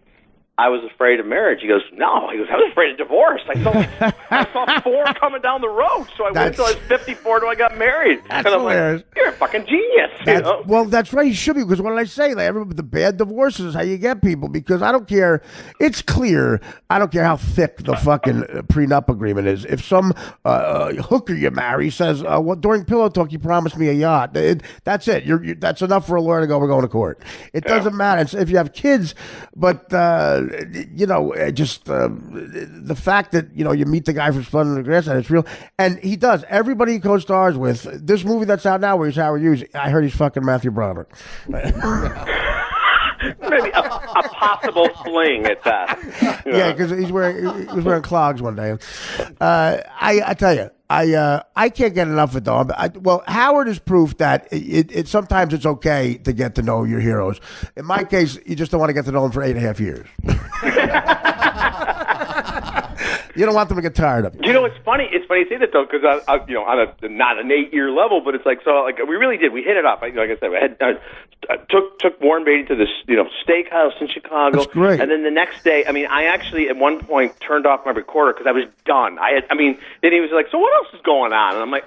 I was afraid of marriage. He goes, no. He goes, I was afraid of divorce. I saw 4 coming down the road, so I waited until I was 54 till I got married. That's and I'm hilarious. like, you're a fucking genius. Well, that's right. He should be, because what did I say? Like, the bad divorces is how you get people, because I don't care. It's clear. I don't care how thick the fucking prenup agreement is. If some hooker you marry says, during pillow talk, you promised me a yacht, that's it. That's enough for a lawyer to go, we're going to court. It doesn't matter. It's if you have kids, but... the fact that you meet the guy from Splendor in the Grass and it's real, and he does. Everybody he co-stars with, this movie that's out now where he's Howard Hughes, I heard he's fucking Matthew Broderick. Maybe a possible fling at that. Yeah, because he was wearing clogs one day. I tell you. I can't get enough of them. Well, Howard is proof that it sometimes it's okay to get to know your heroes. In my case, you just don't want to get to know them for 8.5 years. You don't want them to get tired of you. It's funny. It's funny you say that though, because on a not an 8-year level, but it's like we really did. We hit it off. Like I said, I took Warren Beatty to this steakhouse in Chicago. That's great. And then the next day, I actually at one point turned off my recorder because I was done. Then he was like, "So what else is going on?" And I'm like,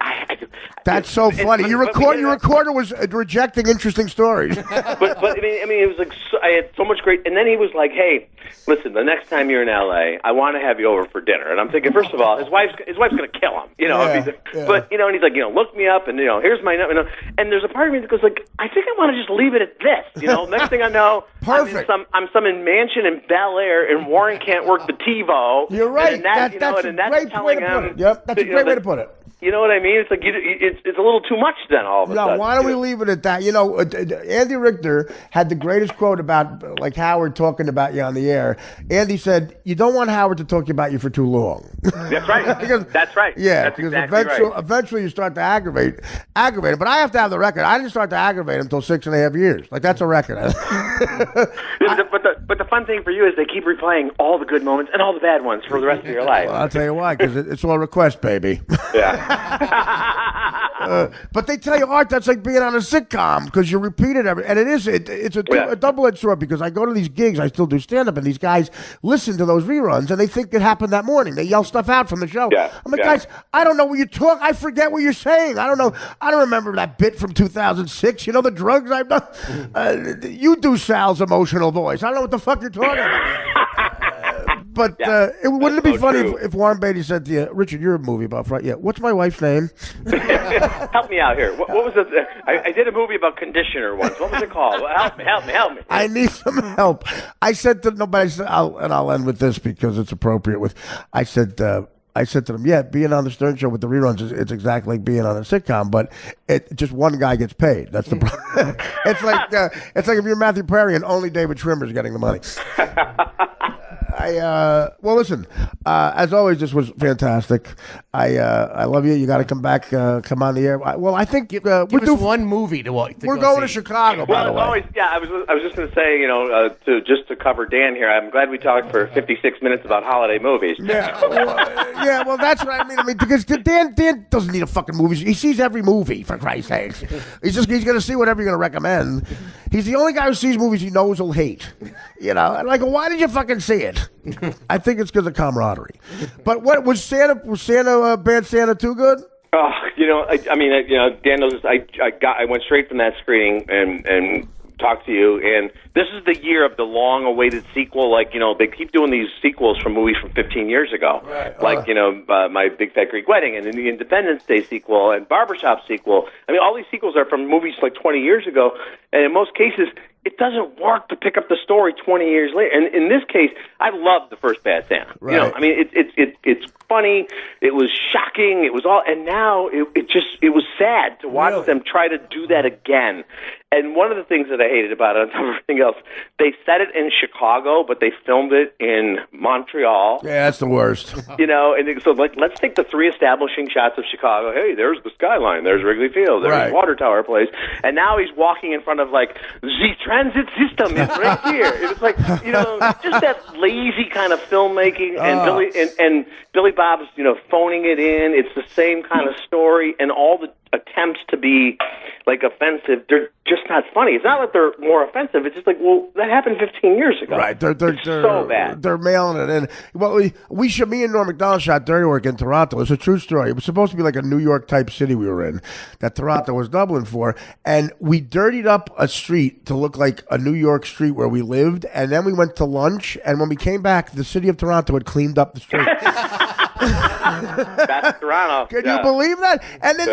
"That's so funny." Your recorder was rejecting interesting stories. but it was like I had so much great. And then he was like, "Hey, listen, the next time you're in LA, I want to have you over for dinner." And I'm thinking, first of all, his wife's going to kill him, But and he's like, look me up, and here's my number. And there's a part of me that goes like, I think I want to just leave it at this. Next thing I know, perfect. I'm some mansion in Bel Air, and Warren can't work the TiVo. You're right. And that's a great way to put it. Yep, that's a great way to put it. You know what I mean? It's like it's a little too much then all of a sudden. No, why don't we leave it at that? Andy Richter had the greatest quote about like Howard talking about you on the air. Andy said, "You don't want Howard to talk about you for too long." That's right. That's right. Yeah, that's because exactly eventually you start to aggravate him. But I have to have the record. I didn't start to aggravate him until 6.5 years. Like that's a record. But the fun thing for you is they keep replaying all the good moments and all the bad ones for the rest of your life. Well, I'll tell you why, because it's all request, baby. Yeah. But they tell you, Art, that's like being on a sitcom because you repeat it and it is. It's a double-edged sword because I go to these gigs, I still do stand-up, and these guys listen to those reruns and they think it happened that morning. They yell stuff out from the show. Yeah. I'm like, guys, I don't know what you talk. I forget what you're saying. I don't know. I don't remember that bit from 2006. The drugs I've done. You do Sal's emotional voice. I don't know what the fuck you're talking about. But wouldn't it be funny if Warren Beatty said to you, Richard, you're a movie buff, right? Yeah. What's my wife's name? Help me out here. What was it? I did a movie about conditioner once. What was it called? Help me. I need some help. I said to nobody, I'll end with this because it's appropriate. I said to them, yeah, being on the Stern Show with the reruns, it's exactly like being on a sitcom, but just one guy gets paid. That's the problem. It's like if you're Matthew Perry and only David Schwimmer's getting the money. Well, listen. As always, this was fantastic. I love you. You got to come back. Come on the air. I think we're doing one movie to watch. We're going to Chicago. By the way. Always, I was just going to say, to cover Dan here. I'm glad we talked for 56 minutes about holiday movies. Yeah. Well, that's what I mean. Because Dan doesn't need a fucking movie. He sees every movie, for Christ's sakes. He's going to see whatever you're going to recommend. He's the only guy who sees movies he knows he'll hate. And like, why did you fucking see it? I think it's because of camaraderie. But what was Santa? Was Santa Bad Santa too good? Oh, Dan knows this. I went straight from that screening and talked to you, and this is the year of the long-awaited sequel. Like, they keep doing these sequels from movies from 15 years ago. Right. Like, My Big Fat Greek Wedding, and then the Independence Day sequel, and Barbershop sequel. I mean, all these sequels are from movies like 20 years ago, and in most cases, it doesn't work to pick up the story 20 years later. And in this case, I loved the first Bad Santa. Right. It's funny. It was shocking. It was all, and now it was sad to watch them try to do that again. And one of the things that I hated about it, on top of everything else, they set it in Chicago, but they filmed it in Montreal. Yeah, that's the worst. So let's take the three establishing shots of Chicago. Hey, there's the skyline. There's Wrigley Field. There's Water Tower Place. And now he's walking in front of, like, the transit system is right here. It's like, just that lazy kind of filmmaking. And Billy Bob's, phoning it in. It's the same kind of story, and all the attempts to be like offensive, they're just not funny. It's not like they're more offensive. It's just like, well, that happened 15 years ago. Right. They're so bad. They're mailing it in. Well, me and Norm Macdonald shot Dirty Work in Toronto. It's a true story. It was supposed to be like a New York type city we were in that Toronto was doubling for, and we dirtied up a street to look like a New York street where we lived, and then we went to lunch, and when we came back, the city of Toronto had cleaned up the street. That's Toronto. Can you believe that? And then,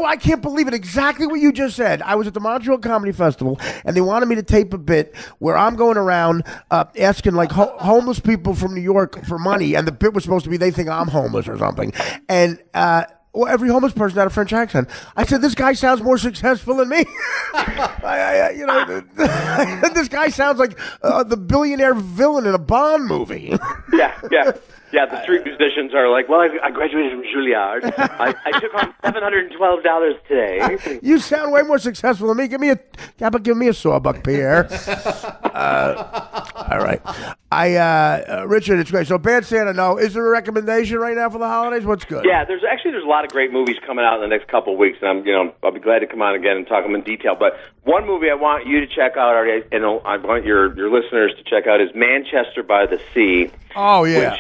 I can't believe it. Exactly what you just said. I was at the Montreal Comedy Festival, and they wanted me to tape a bit where I'm going around asking like homeless people from New York for money, and the bit was supposed to be they think I'm homeless or something. And every homeless person had a French accent. I said, this guy sounds more successful than me. This guy sounds like the billionaire villain in a Bond movie. Yeah, the street musicians are like, well, I graduated from Juilliard. I took home $712 today. You sound way more successful than me. Give me a sawbuck, Pierre. All right. Richard, it's great. So Bad Santa, no. Is there a recommendation right now for the holidays? What's good? Yeah, there's a lot of great movies coming out in the next couple of weeks, and I'll be glad to come on again and talk them in detail. But one movie I want you to check out, Artie, and I want your listeners to check out is Manchester by the Sea. Oh yeah,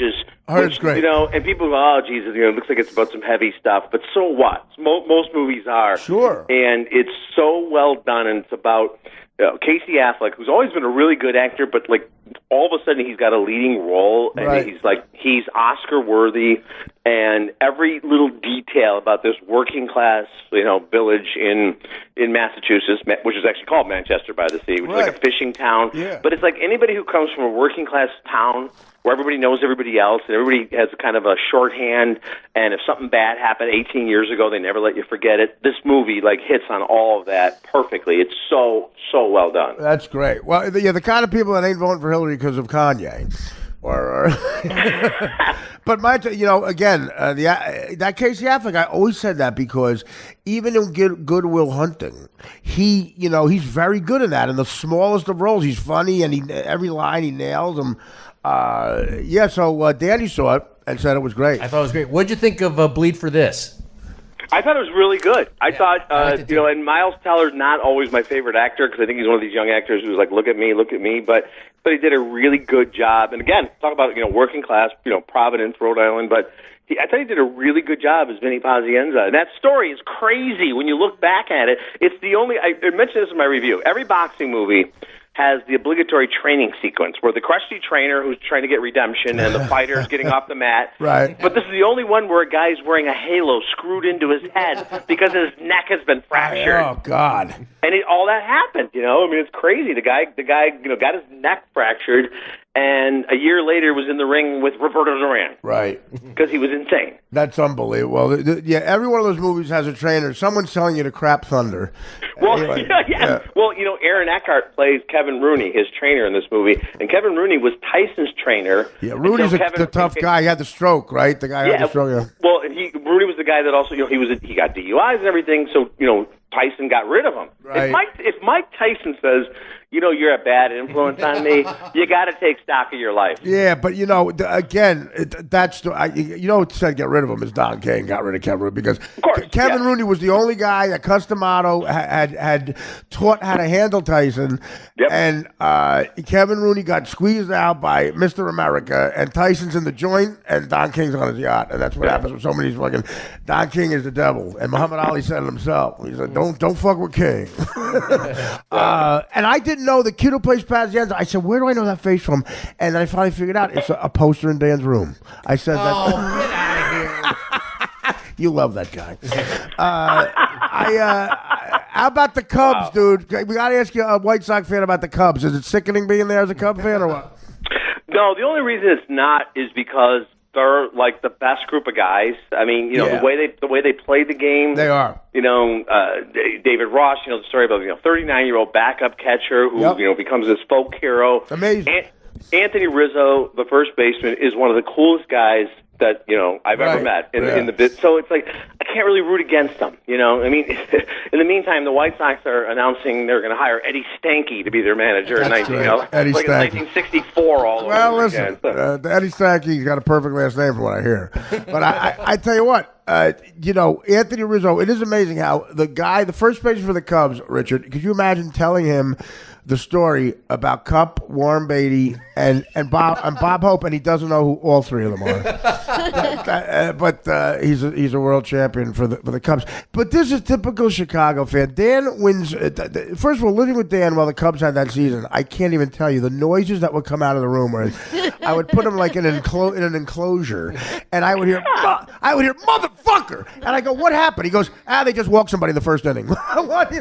which great. And people go, oh Jesus, it looks like it's about some heavy stuff, but so what? Most movies are. Sure. And it's so well done, and it's about Casey Affleck, who's always been a really good actor, but like all of a sudden he's got a leading role, and he's Oscar worthy, and every little detail about this working class village in Massachusetts, which is actually called Manchester by the Sea, which is like a fishing town. Yeah. But it's like anybody who comes from a working class town where everybody knows everybody else, and everybody has kind of a shorthand, and if something bad happened 18 years ago, they never let you forget it. This movie hits on all of that perfectly. It's so well done. That's great. Well, the kind of people that ain't voting for Hillary because of Kanye. But that Casey Affleck, I always said that because even in Good Will Hunting, he's very good in that. In the smallest of roles, he's funny, and every line he nails them. So Danny saw it and said it was great. I thought it was great. What'd you think of Bleed for This? I thought it was really good. I thought, and Miles Teller's not always my favorite actor because I think he's one of these young actors who's like, look at me, but he did a really good job. And again, talk about, working class, Providence, Rhode Island, but I thought he did a really good job as Vinny Pazienza. And that story is crazy when you look back at it. It's the only, I mentioned this in my review, every boxing movie has the obligatory training sequence where the crusty trainer who's trying to get redemption and the fighter is getting off the mat. Right. But this is the only one where a guy's wearing a halo screwed into his head because his neck has been fractured. Oh, God. And all that happened, it's crazy. The guy got his neck fractured, and a year later was in the ring with Roberto Duran. Right. Because he was insane. That's unbelievable. Yeah, every one of those movies has a trainer. Someone's telling you to crap thunder. Well, Anyway, yeah. Well, Aaron Eckhart plays Kevin Rooney, his trainer in this movie, and Kevin Rooney was Tyson's trainer. Yeah, Rooney's the tough guy. He had the stroke, right? The guy who had the stroke. Yeah. Well, and Rooney was the guy that also, he got DUIs and everything. So, Tyson got rid of him. Right. If Mike Tyson says, you're a bad influence on me, you got to take stock of your life. Yeah, but again, that's what said get rid of him is Don King got rid of Kevin Rooney because Kevin Rooney was the only guy that Customato had taught how to handle Tyson, and Kevin Rooney got squeezed out by Mr. America, and Tyson's in the joint, and Don King's on his yacht, and that's what happens with so many fucking. Don King is the devil, and Muhammad Ali said it himself. He said, "Don't fuck with King." And I didn't know the kid who plays Pazienza. I said, "Where do I know that face from?" And then I finally figured out it's a poster in Dan's room. I said that. Oh, get out of here! You love that guy. How about the Cubs, dude? We got to ask you, a White Sox fan, about the Cubs. Is it sickening being there as a Cub fan, or what? No, the only reason it's not is because they're like the best group of guys. I mean, the way they play the game. They are. David Ross. The story about 39-year-old backup catcher who becomes this folk hero. Amazing. Anthony Rizzo, the first baseman, is one of the coolest guys that I've ever met in the bit. So it's like I can't really root against them. I mean, in the meantime, the White Sox are announcing they're going to hire Eddie Stanky to be their manager. That's in Eddie like Stanky. in 1964 all over Well, again. listen, Eddie Stanky's got a perfect last name from what I hear. But I tell you what, Anthony Rizzo, it is amazing how the first baseman for the Cubs, Richard, could you imagine telling him the story about Cup, Warren Beatty, and Bob Hope, and he doesn't know who all three of them are. But he's a world champion for the Cubs. But this is typical Chicago fan. Dan wins. First of all, living with Dan while the Cubs had that season, I can't even tell you the noises that would come out of the room. Where I would put him like in an enclosure, and I would hear motherfucker, and I go, what happened? He goes, they just walked somebody in the first inning. What?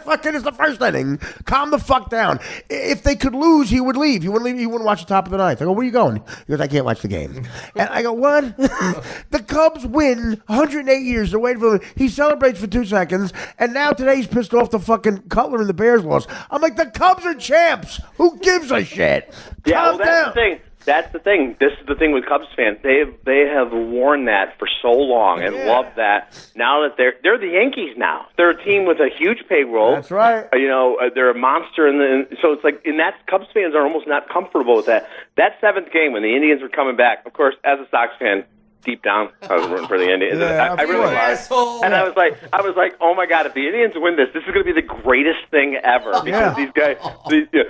Fucking is the first inning. Calm the fuck down. If they could lose, he would leave. He wouldn't leave. He wouldn't watch the top of the ninth. I go, where are you going? He goes, I can't watch the game. And I go, what? The Cubs win 108 years. They're waiting for him. He celebrates for 2 seconds, and now today he's pissed off the fucking Cutler and the Bears lost. I'm like, the Cubs are champs. Who gives a shit? Calm down. The thing. That's the thing. This is the thing with Cubs fans. They have worn that for so long and loved that. Now that they're the Yankees now. They're a team with a huge payroll. That's right. They're a monster, so it's like, and that Cubs fans are almost not comfortable with that. That 7th game when the Indians were coming back. Of course, as a Sox fan, deep down, I was rooting for the Indians. I really was. And I was like, oh my God, if the Indians win this is going to be the greatest thing ever. Because these guys,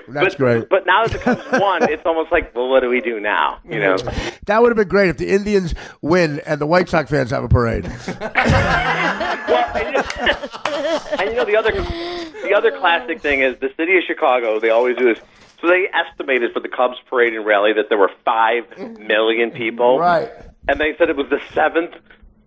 that's great. But now that the Cubs won, it's almost like, well, what do we do now? That would have been great if the Indians win and the White Sox fans have a parade. The other classic thing is the city of Chicago. They always do this. So they estimated for the Cubs parade and rally that there were 5 million people. Right. And they said it was the 7th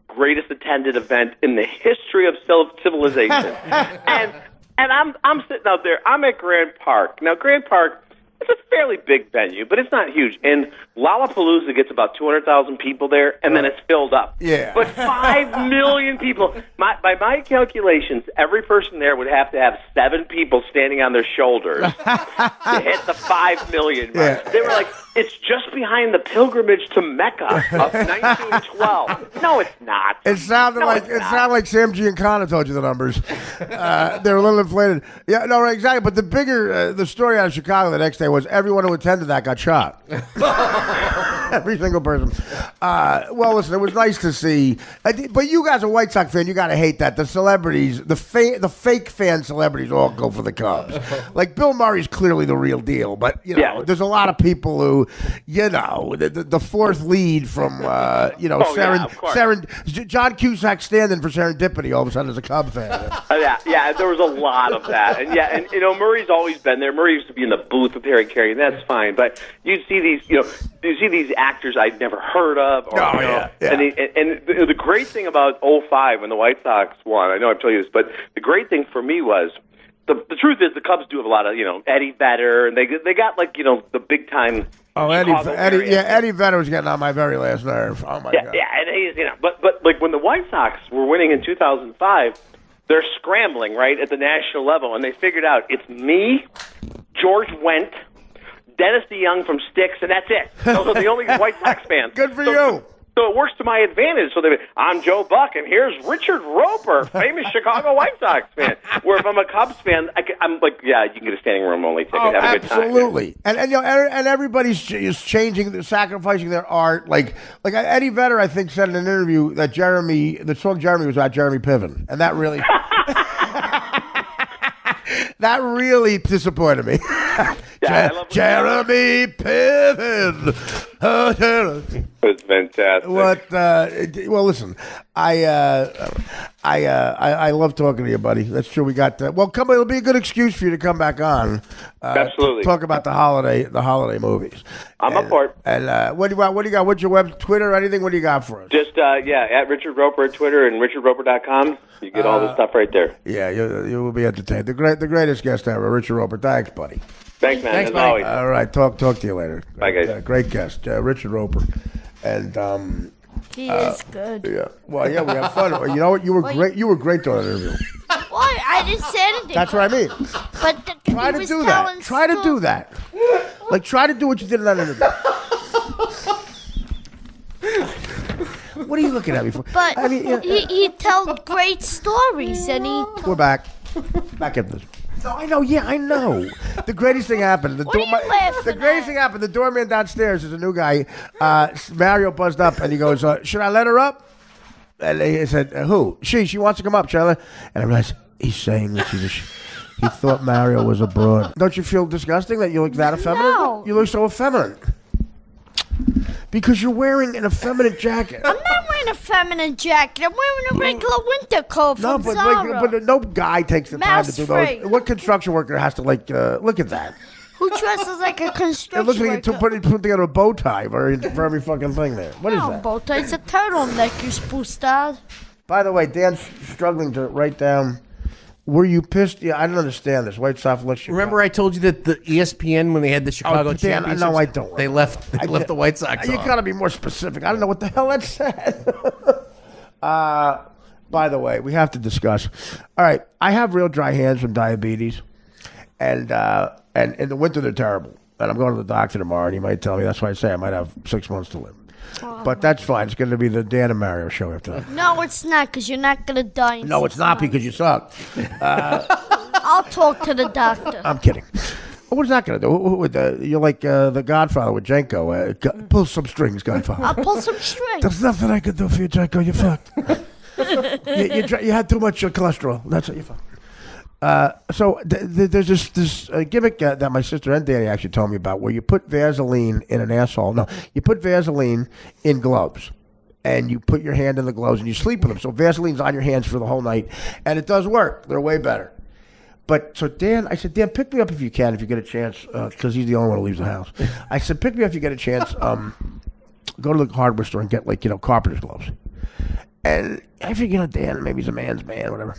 greatest attended event in the history of civilization. and I'm sitting out there. I'm at Grand Park. Now, Grand Park, it's a fairly big venue, but it's not huge. And Lollapalooza gets about 200,000 people there, and then it's filled up. Yeah. But 5 million people. By my calculations, every person there would have to have 7 people standing on their shoulders to hit the 5 million mark. Yeah. They were like, it's just behind the pilgrimage to Mecca of 1912. No, it's not. It sounded like Sam Giancana told you the numbers. They're a little inflated. Yeah, no, right, exactly. But the bigger the story out of Chicago the next day was everyone who attended that got shot. Every single person. Well, listen, it was nice to see. But you guys are a White Sox fan. You got to hate that. The celebrities, the fake fan celebrities all go for the Cubs. Like Bill Murray's clearly the real deal. But, there's a lot of people who, the fourth lead from, John Cusack standing for serendipity all of a sudden is a Cub fan. There was a lot of that. And Murray's always been there. Murray used to be in the booth with Harry Carey, and that's fine. But you see these actors I'd never heard of. And the great thing about 2005 when the White Sox won, I know I've told you this, but the great thing for me was the truth is the Cubs do have a lot of Eddie Vedder, and they got the big time Oh, Chicago area. Eddie Vedder was getting on my very last nerve. Oh my God. Yeah, and he's but like when the White Sox were winning in 2005, they're scrambling right at the national level, and they figured out it's me, George Wendt, Dennis DeYoung from Styx, and that's it. Those are the only White Sox fans. Good for you. So it works to my advantage. So I'm Joe Buck, and here's Richard Roeper, famous Chicago White Sox fan. Where if I'm a Cubs fan, I'm like, yeah, you can get a standing room only ticket. Have a good time. Absolutely. And everybody's just changing, sacrificing their art. Like Eddie Vedder, I think, said in an interview that the song Jeremy was about Jeremy Piven, and that really. That really disappointed me. Yeah, Jeremy Piven. Oh, Jeremy. It's fantastic. Well, listen, I love talking to you, buddy. That's true. We got well. Come on, it'll be a good excuse for you to come back on. Absolutely. Talk about the holiday movies. I'm up for it. And what do you got? What's your web, Twitter, or anything? What do you got for us? Just at Richard Roeper at Twitter and RichardRoeper.com. You get all the stuff right there. Yeah, you will be entertained. The greatest guest ever, Richard Roeper. Thanks, buddy. Thanks, man. Thanks, as buddy. always. All right, talk to you later. Bye, guys. Great guest, Richard Roeper, and He is good. yeah. Well, yeah, we had fun. You know what? You were great. You were great during the interview. Why? I didn't say anything. That's what I mean. But Try to do that. Try to do that. Like, try to do what you did in that interview. What are you looking at me for? But I mean, yeah. he tells great stories, and We're back. Back at this. No, I know. Yeah, I know. The greatest thing happened. The greatest thing happened. The doorman downstairs is a new guy. Mario buzzed up and he goes, "Should I let her up?" And he said, "Who? She wants to come up, Charlie." And I realized he's saying that he thought Mario was a broad. Don't you feel disgusting that you look that effeminate? No. You look so effeminate. Because you're wearing an effeminate jacket. I'm not wearing a feminine jacket. I'm wearing a regular winter coat from Zara. But no guy takes the time to do Mouse-free. those. What construction worker has to look at that? Who dresses like a It construction looks like you worker? put together a bow tie for every fucking thing there. What is No, that? bow tie. It's a turtleneck, you spustard. By the way, Dan's struggling to write down. Were you pissed? Yeah, I don't understand this. White Sox lets you. Remember, I told you that the ESPN when they had the Chicago Dan, championships, no, I don't. They left the White Sox. You off. gotta be more specific. I don't know what the hell that said. By the way, we have to discuss. All right, I have real dry hands from diabetes, and in the winter they're terrible. And I'm going to the doctor tomorrow, and he might tell me. That's why I say I might have 6 months to live. But that's fine. It's going to be the Dan and Mario show after that. No, it's not, because you're not going to die. In No, it's 6 not months. because you suck. I'll talk to the doctor. I'm kidding. What is that going to do? You're like the Godfather with Jenko. Pull some strings, Godfather. I'll pull some strings. There's nothing I can do for you, Jenko. You're fucked. you had too much cholesterol. That's what you're fucked. So there's this gimmick that my sister and Danny actually told me about, where you put Vaseline in an asshole. No, you put Vaseline in gloves, and you put your hand in the gloves, and you sleep with them. So Vaseline's on your hands for the whole night, and it does work. They're way better. But so I said, Dan, pick me up if you can, if you get a chance, because he's the only one who leaves the house. I said, pick me up if you get a chance. Go to the hardware store and get carpenter's gloves. And I figured, Dan, maybe he's a man's man, whatever.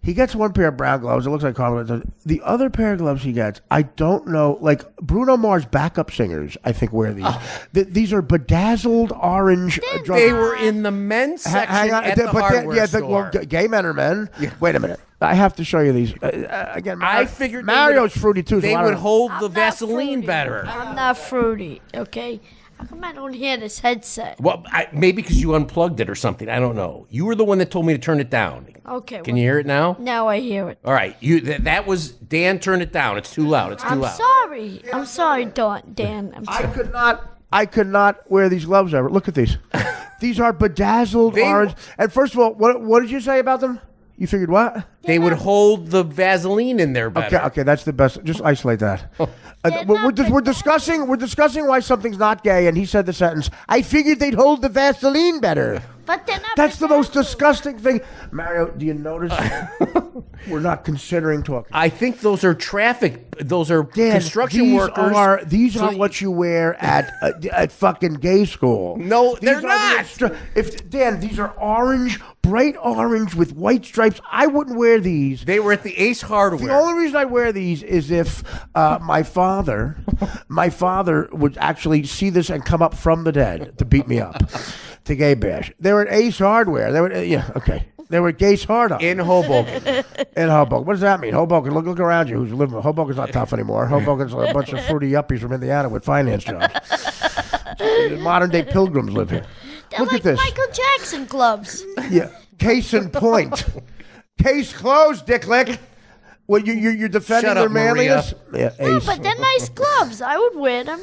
He gets one pair of brown gloves. It looks like carpenter. The other pair of gloves he gets, I don't know. Like Bruno Mars backup singers, I think wear these. These are bedazzled orange. They were in the men's section at the hardware store. Gay men are men. Yeah. Wait a minute. I have to show you these. Again, I figured Mario's fruity too. They so would hold the I'm not Vaseline fruity. better. I'm not fruity, okay? How come I don't hear this headset? Well, maybe because you unplugged it or something. I don't know. You were the one that told me to turn it down. Okay. Can you hear it now? Now I hear it. All right. That was Dan. Turn it down. It's too loud. It's too loud. Sorry. I'm sorry, Dan. I'm sorry. I could not wear these gloves ever. Look at these. These are bedazzled orange. And first of all, what did you say about them? You figured what? They would hold the Vaseline in there better. Okay, that's the best. Just isolate that. We're discussing why something's not gay, and he said the sentence, "I figured they'd hold the Vaseline better." But they're not. That's the most disgusting thing. Mario, do you notice we're not considering talking? I think those are construction workers. These are what you wear at fucking gay school. No, they're not. Dan, these are orange bright orange with white stripes. I wouldn't wear these. They were at the Ace Hardware. The only reason I wear these is if my father would actually see this and come up from the dead to beat me up, to gay bash. They were at Ace Hardware. They were They were at Gates Hard in Hoboken. In Hoboken. What does that mean? Hoboken. Look around you. Who's living? Hoboken's not tough anymore. Hoboken's a bunch of fruity yuppies from Indiana with finance jobs. Modern day pilgrims live here. They're Look like at this. Michael Jackson gloves. Yeah. Case in point. Case closed, Dicklick. Well, you're defending Shut their up, Maria. manliness? Yeah, No, Ace. but they're nice gloves. I would wear them.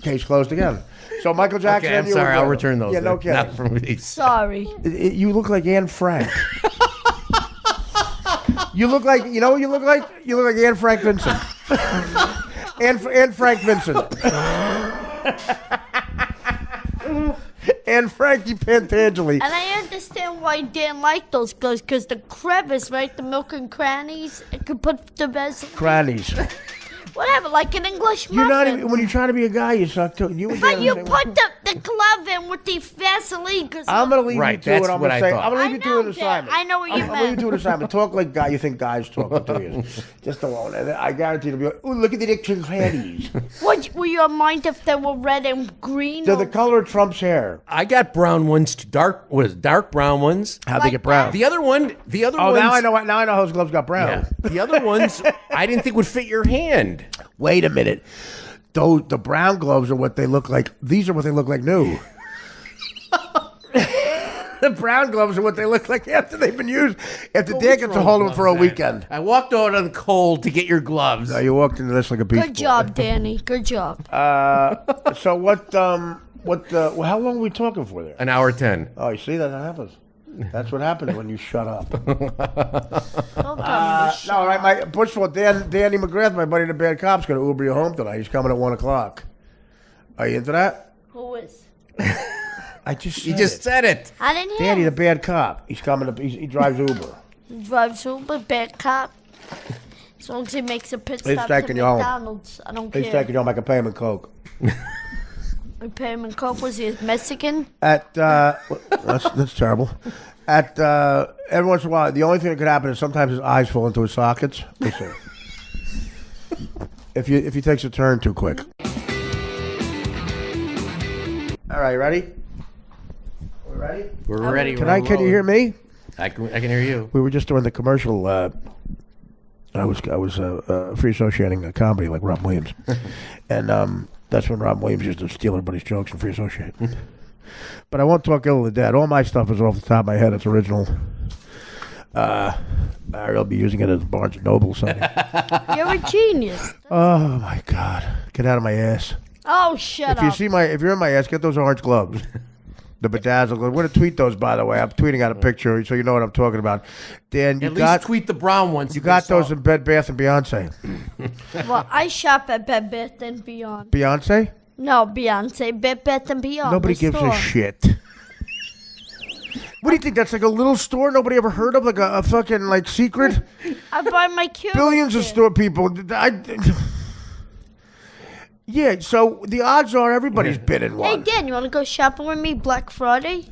Case closed again. So Michael Jackson. Okay, I'm and you sorry. would I'll wear return them. those. Yeah, no They're kidding. not from these. Sorry. You look like Anne Frank. You look like, you know what you look like? You look like Anne Frank Vincent. Anne Frank Vincent. And Frankie Pantangeli. And I understand why Dan liked those gloves, because the crevice, right? The milk and crannies, it could put the best. Crannies. Whatever, like an English muffin. You're not even, when you try to be a guy, you suck too. You and But Dan you say, put the glove in with the Vaseline. I'm going to leave Right, you to that's it. I'm what going I to say, thought. I'm going to leave you to an assignment. I know what you I'm going to leave meant. you to an assignment. Talk like guy you think guys talk for 2 years. Just alone. And I guarantee you'll be like, ooh, look at the Dick and crannies. Were you mind if they were red and green? They're the color of Trump's hair. I got brown ones, dark brown ones. How'd they get brown? The other ones. Now I know how his gloves got brown. Yeah. The other ones, I didn't think would fit your hand. Wait a minute. The brown gloves are what they look like. These are what they look like new. The brown gloves are what they look like after they've been used. After Dan gets a hold of them for a weekend. I walked out on the cold to get your gloves. No, you walked into this like a beast. Good job, Danny. Good job. So what? How long are we talking for there? An hour 10. Oh, you see that happens. That's what happens when you shut up. Don't tell me to No, right. First of all, Danny McGrath, my buddy, the bad cop's going to Uber you home tonight. He's coming at 1:00. Are you into that? Who is? I just. You just said it. I didn't hear. Danny, the bad cop. He's coming. He drives Uber. He drives Uber, bad cop. As long as he makes a pit He's stop to taking you home. McDonald's, I don't He's care. taking you home. I can pay him in Coke. We pay him in Coke. Was he Mexican? That's terrible. Every once in a while, the only thing that could happen is sometimes his eyes fall into his sockets. Listen. If he takes a turn too quick. All right, ready? We ready? We're ready. Can you hear me? I can hear you. We were just doing the commercial. I was free associating a comedy like Rob Williams, and that's when Rob Williams used to steal everybody's jokes and free associate. But I won't talk ill of the dead. All my stuff is off the top of my head. It's original. I'll be using it as Barnes and Noble something. You're a genius. Oh my God! Get out of my ass. Oh, shut If you up. see if you're in my ass, get those orange gloves. The bedazzled gloves. I'm going to tweet those, by the way. I'm tweeting out a picture so you know what I'm talking about. Dan, you At got least tweet the brown ones. you got those in Bed Bath and Beyonce. Well, I shop at Bed Bath and Beyond. Beyonce? No, Beyonce. Bed Bath and Beyond. Nobody the gives store. a shit. What do you think? That's like a little store nobody ever heard of, like a fucking like secret. I buy my cure. Billions of store people. Yeah, so the odds are everybody's been in Hey, one. Dan, you want to go shopping with me Black Friday?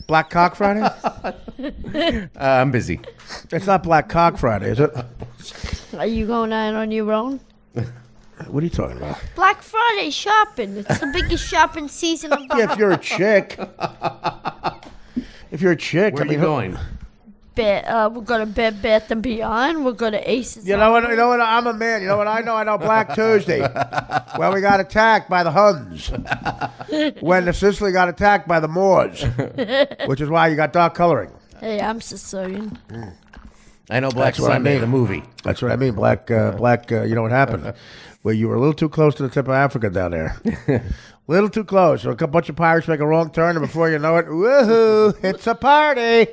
Black Cock Friday? I'm busy. It's not Black Cock Friday, is it? Are you going out on your own? What are you talking about? Black Friday shopping. It's the biggest shopping season of the Yeah, if you're a chick. If you're a chick, Where are you going? We're going to Bed Bath and Beyond. We're going to Aces. You know what? I'm a man. You know what I know? I know Black Tuesday. When we got attacked by the Huns. When the Sicily got attacked by the Moors. Which is why you got dark coloring. Hey, I'm Sicilian. I know Black That's what I Sunday, mean. the movie. That's what I mean. Black. You know what happened? Where you were a little too close to the tip of Africa down there. Little too close. So a bunch of pirates make a wrong turn, and before you know it, woohoo! It's a party.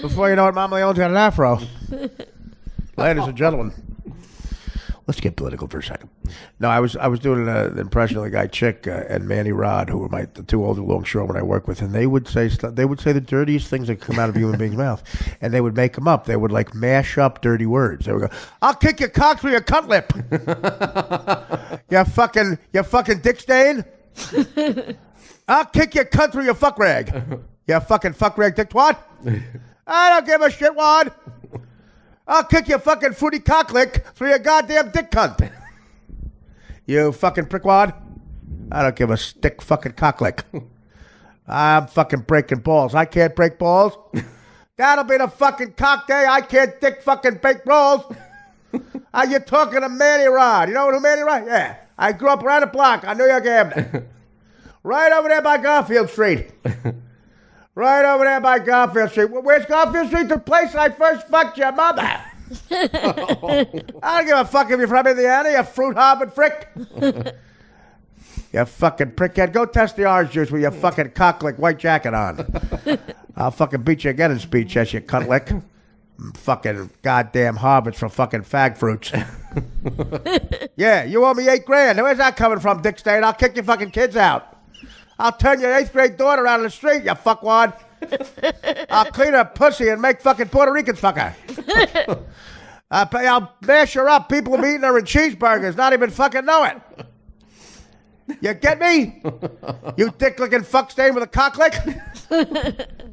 Before you know it, Mama Leone's got an afro. Ladies and gentlemen, let's get political for a second. No, I was doing an impression of the guy Chick and Manny Rod, who were the two older longshoremen I work with, and they would say the dirtiest things that come out of a human being's mouth, and they would make them up. They would like mash up dirty words. They would go, "I'll kick your cock through your cunt lip." You fucking dick stain. I'll kick your cunt through your fuck rag. You fucking fuck rag dickwad. I don't give a shit, wad. I'll kick your fucking fruity cocklick through your goddamn dick cunt. You fucking prickwad. I don't give a stick fucking cocklick. I'm fucking breaking balls. I can't break balls. That'll be the fucking cock day. I can't dick fucking bake rolls. Are you talking to Manny Rod? You know who Manny Rod? Yeah. I grew up around the block on New York Avenue. Right over there by Garfield Street. Right over there by Garfield Street. Where's Garfield Street? The place I first fucked your mother. I don't give a fuck if you're from Indiana, you fruit Harvard frick. You fucking prickhead. Go test the orange juice with your fucking cocklick white jacket on. I'll fucking beat you again in speech, as you cuntlick. Fucking goddamn Harvards for fucking fag fruits. Yeah, you owe me $8,000. Where's that coming from, Dick Stain? I'll kick your fucking kids out. I'll turn your 8th grade daughter out on the street, you fuckwad. I'll clean her pussy and make fucking Puerto Ricans fuck her. I'll mash her up. People will be eating her in cheeseburgers, not even fucking know it. You get me? You dick-licking fuck stain with a cocklick?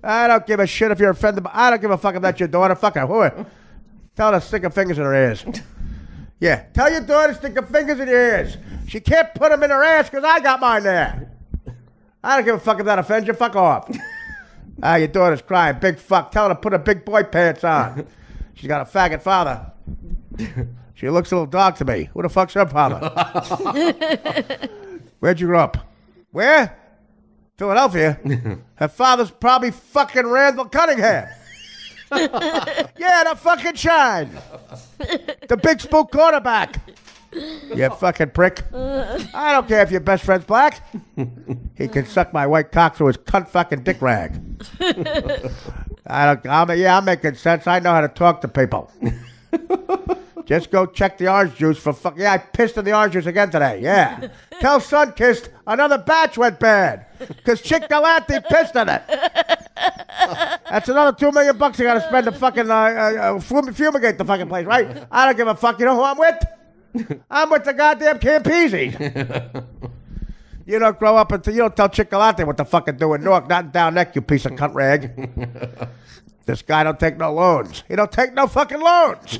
I don't give a shit if you're offended. I don't give a fuck if that's your daughter. Fuck her. Who? Tell her to stick her fingers in her ears. Yeah, tell your daughter to stick her fingers in your ears. She can't put them in her ass because I got mine there. I don't give a fuck if that offends you. Fuck off. Your daughter's crying. Big fuck. Tell her to put her big boy pants on. She's got a faggot father. She looks a little dog to me. Who the fuck's her father? Where'd you grow up? Where? Philadelphia. Her father's probably fucking Randall Cunningham. Yeah, the fucking shine. The big spook quarterback. You fucking prick. I don't care if your best friend's black. He can suck my white cock through his cunt fucking dick rag. I'm making sense. I know how to talk to people. Just go check the orange juice for fuck. Yeah, I pissed in the orange juice again today. Yeah. Tell Sunkist another batch went bad. Because Chick Galante pissed in it. That's another $2 million I got to spend to fucking fumigate the fucking place, right? I don't give a fuck. You know who I'm with? I'm with the goddamn Campese. You don't grow up until you don't tell Chick Galante what to fucking do in Newark, not in Down Neck, you piece of cunt rag. This guy don't take no loans. He don't take no fucking loans.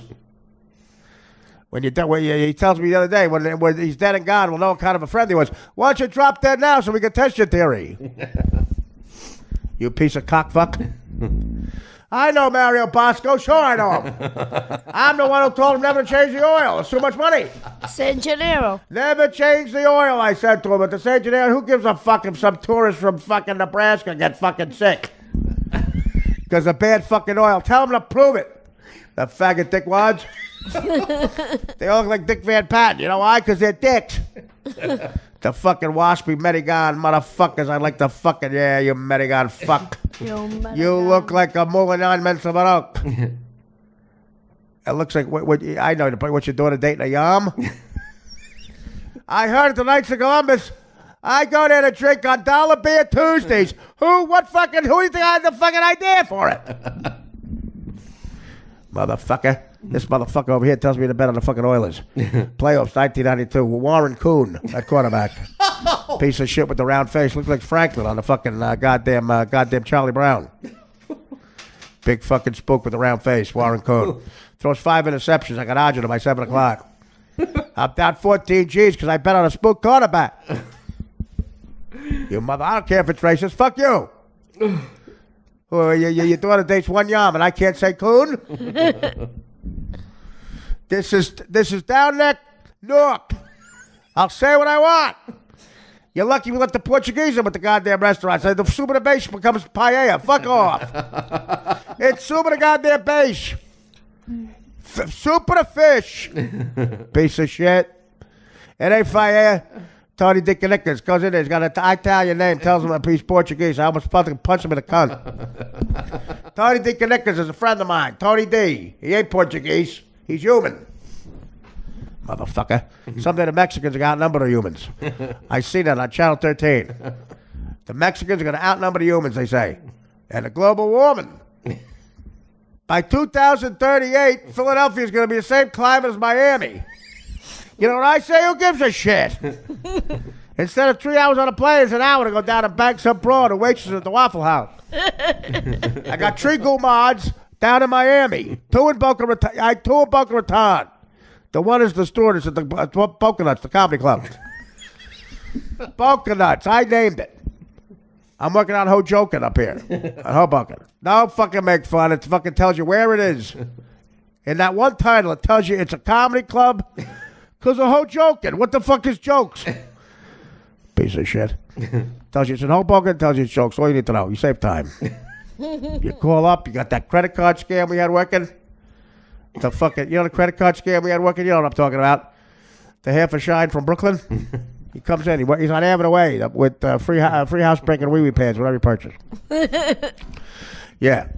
When he tells me the other day, when he's dead and gone, we'll know what kind of a friend he was. Why don't you drop dead now so we can test your theory? You piece of cockfuck. I know Mario Bosco. Sure I know him. I'm the one who told him never to change the oil. It's too much money. San Gennaro. Never change the oil, I said to him. At the San Gennaro, who gives a fuck if some tourist from fucking Nebraska get fucking sick? Because of bad fucking oil. Tell him to prove it. The faggot dickwads. They all look like Dick Van Patten. You know why? Because they're dicks. The fucking waspy Medigan motherfuckers. I like the fucking, yeah, you Medigan fuck. You look like a Moulin Mensavarok. It looks like, I know what you're doing, dating a yam. I heard at the Knights of Columbus, I go there to drink on Dollar Beer Tuesdays. Who do you think I had the fucking idea for it? Motherfucker. This motherfucker over here tells me to bet on the fucking Oilers. Playoffs, 1992. Warren Kuhn, that quarterback. Piece of shit with the round face. Looks like Franklin on the fucking goddamn Charlie Brown. Big fucking spook with the round face, Warren Kuhn. Throws 5 interceptions. I got Artie by 7 o'clock. I'm down 14 G's because I bet on a spook quarterback. You mother, I don't care if it's racist. Fuck you. Your daughter dates one yam and I can't say Kuhn? This is Down Neck, Newark. I'll say what I want. You're lucky we let the Portuguese in with the goddamn restaurant. So the soup de beixe becomes paella. Fuck off. It's soup de goddamn beixe. Soup de fish. Piece of shit. It ain't paella. Tony DiCanicas goes in there. He's got an Italian name. Tells him he's Portuguese. I almost fucking punch him in the cunt. Tony DiCanicas is a friend of mine. Tony D. He ain't Portuguese. He's human. Motherfucker. Someday the Mexicans are going to outnumber the humans. I see that on Channel 13. The Mexicans are going to outnumber the humans, they say. And the global warming. By 2038, Philadelphia is going to be the same climate as Miami. You know what I say? Who gives a shit? Instead of 3 hours on a plane, it's an hour to go down and bang some broad or waitress at the Waffle House. I got 3 gumads down in Miami. 2 in Boca Raton. The one is the stewardess at the Boca Nuts, the comedy club. Boca Nuts, I named it. I'm working on Hojoken up here. On Hoboken. Don't fucking make fun. It fucking tells you where it is. In that one title, it tells you it's a comedy club because of Hojoken. What the fuck is jokes? Piece of shit. Tells you it's in Hoboken, tells you it's jokes. All you need to know. You save time. You call up, you got that credit card scam we had working. The fucking, you know the credit card scam we had working? You know what I'm talking about. The half a shine from Brooklyn. He comes in, he's on Avenue Way with free housebreaking wee-wee pads, whatever you purchase. Yeah.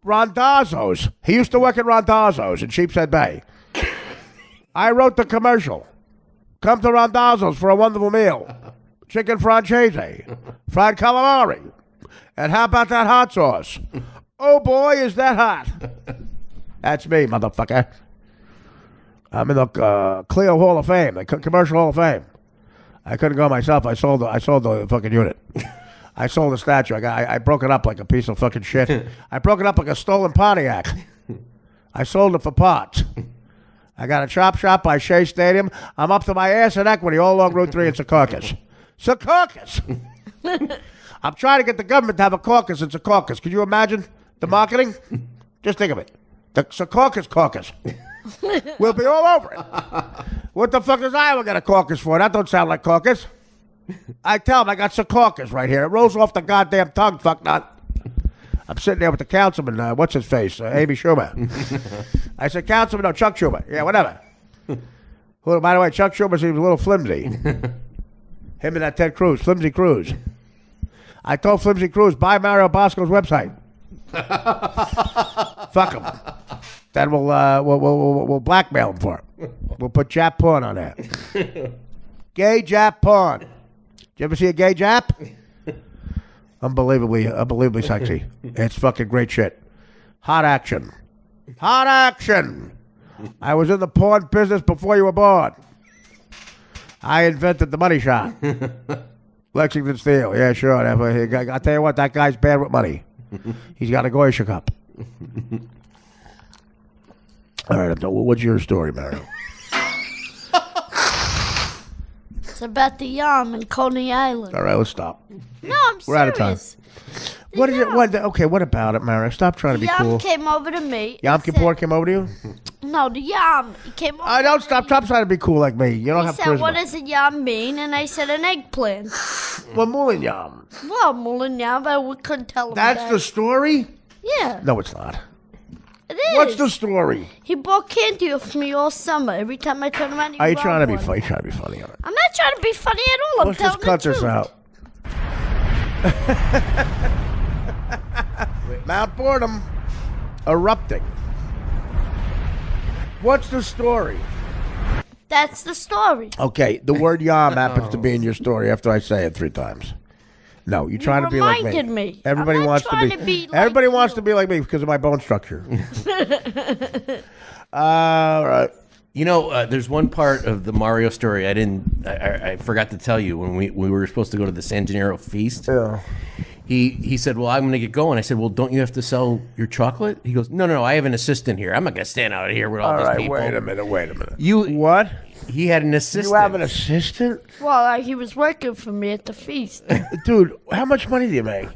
Rondazzo's. He used to work at Rondazzo's in Sheepshead Bay. I wrote the commercial. Come to Rondazzo's for a wonderful meal. Chicken francese, fried calamari. And how about that hot sauce? Oh boy, is that hot. That's me, motherfucker. I'm in the Clio Hall of Fame, the Commercial Hall of Fame. I couldn't go myself. I sold the fucking unit. I sold the statue. I broke it up like a piece of fucking shit. I broke it up like a stolen Pontiac. I sold it for parts. I got a chop shop by Shea Stadium. I'm up to my ass in equity all along Route 3 in Secaucus. Secaucus! I'm trying to get the government to have a caucus in Secaucus. Could you imagine the marketing? Just think of it. The Secaucus caucus. We'll be all over it. What the fuck does Iowa got a caucus for? That don't sound like caucus. I tell him I got Secaucus right here. It rolls off the goddamn tongue, fucknut. I'm sitting there with the councilman, what's his face, Amy Schumer. I said, Councilman, no, Chuck Schumer. Yeah, whatever. Who, by the way, Chuck Schumer seems a little flimsy. Him and that Ted Cruz, Flimsy Cruz. I told Flimsy Cruz, buy Mario Bosco's website. Fuck him. Then we'll blackmail him for it. We'll put Jap porn on there. Gay Jap porn. Did you ever see a gay Jap? Unbelievably sexy. It's fucking great shit. Hot action. Hot action. I was in the porn business before you were born. I invented the money shot. Lexington Steel. Yeah, sure. I'll tell you what, that guy's bad with money. He's got a Goyisha cup. All right, what's your story, Mario? It's about the Yam in Coney Island. All right, let's stop. No, I'm serious. We're out of time. What is it? Okay, what about it, Mario? Stop trying to be cool. Yam came over to me. Yam Kippur came over to you? No, the Yam. He came over. I don't stop trying to be cool like me. You don't have charisma. He said, what does a Yam mean? And I said, an eggplant. Well, Mullen Yam. Well, Mullen Yam, but we couldn't tell him That's the story? Yeah. No, it's not. It is. What's the story? He bought candy for me all summer. Every time I turn around, Are you trying to be funny? Trying to be funny? Right. I'm not trying to be funny at all. Let's just cut this out. Mount Boredom erupting. What's the story? That's the story. Okay, the word yam happens to be in your story after I say it 3 times. No, you're trying to be like me. Everybody wants to be. Everybody wants to be like me because of my bone structure. All right. You know, there's one part of the Mario story I forgot to tell you when we were supposed to go to the San Gennaro feast. Yeah. He said, well, I'm going to get going. I said, well, don't you have to sell your chocolate? He goes, no, I have an assistant here. I'm not going to stand out here with all these people. Wait a minute. You what? He had an assistant. You have an assistant? Well, he was working for me at the feast. Dude, how much money do you make?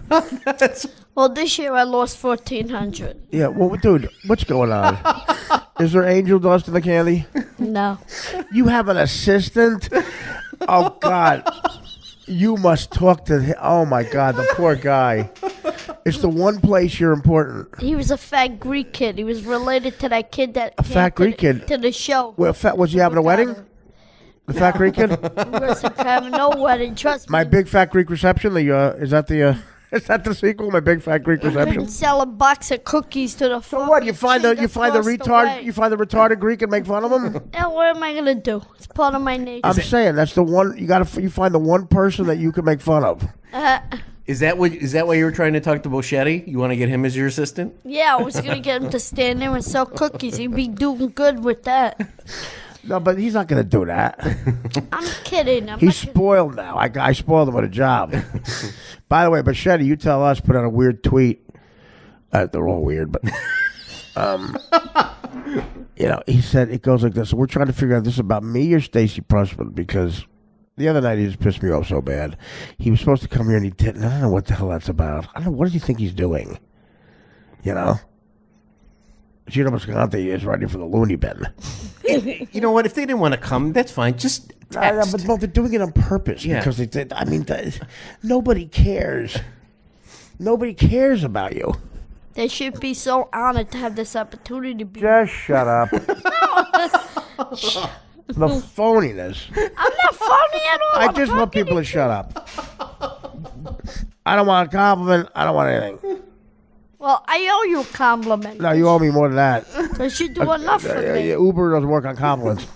Well, this year I lost $1,400. Yeah, well, dude, what's going on? Is there angel dust in the candy? No. You have an assistant? Oh, God. You must talk to him. Oh, my God, the poor guy. It's the one place you're important. He was a fat Greek kid. He was related to that kid that came fat Greek kid to the show. Well, was he having a wedding? The fat Greek kid? He wasn't having no wedding. Trust me. My Big Fat Greek Reception. Is that the sequel? My Big Fat Greek Reception. Couldn't sell a box of cookies to the. So what? You find the retarded Greek and make fun of him? Yeah, what am I gonna do? It's part of my nature. I'm saying that's the one you find the one person that you can make fun of. Is that why you were trying to talk to Boschetti? You want to get him as your assistant? Yeah, I was gonna get him to stand there and sell cookies. He'd be doing good with that. No, but he's not going to do that. I'm kidding. He's spoiled now. I spoiled him with a job. By the way, Machete, you tell us, put out a weird tweet. They're all weird, but he said it goes like this. We're trying to figure out this about me or Stacy Pressman because the other night he just pissed me off so bad. He was supposed to come here and he didn't. I don't know what the hell that's about. I don't know. What does he think he's doing? Gino Bisconti is ready for the loony bin. You know what? If they didn't want to come, that's fine. Just text. But they're doing it on purpose because nobody cares. Nobody cares about you. They should be so honored to have this opportunity. Just shut up. The phoniness. I'm not phony at all. I just want people to shut up. I don't want a compliment. I don't want anything. Well, I owe you a compliment. No, you owe me more than that. Because you do enough for me. Uber doesn't work on compliments.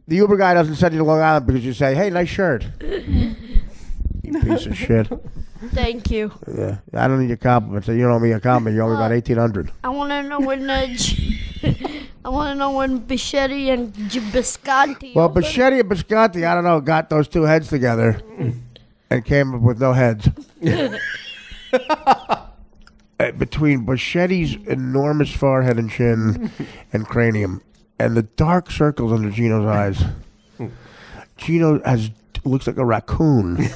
The Uber guy doesn't send you to Long Island because you say, hey, nice shirt. You piece of shit. Thank you. Yeah, I don't need your compliments. You don't owe me a compliment. You owe me about 1,800. I want to know when Bichetti and Bisconti. Well, Bichetti and Bisconti, I don't know, got those two heads together and came up with no heads. Between Bichetti's enormous forehead and chin and cranium and the dark circles under Gino's eyes, Gino looks like a raccoon.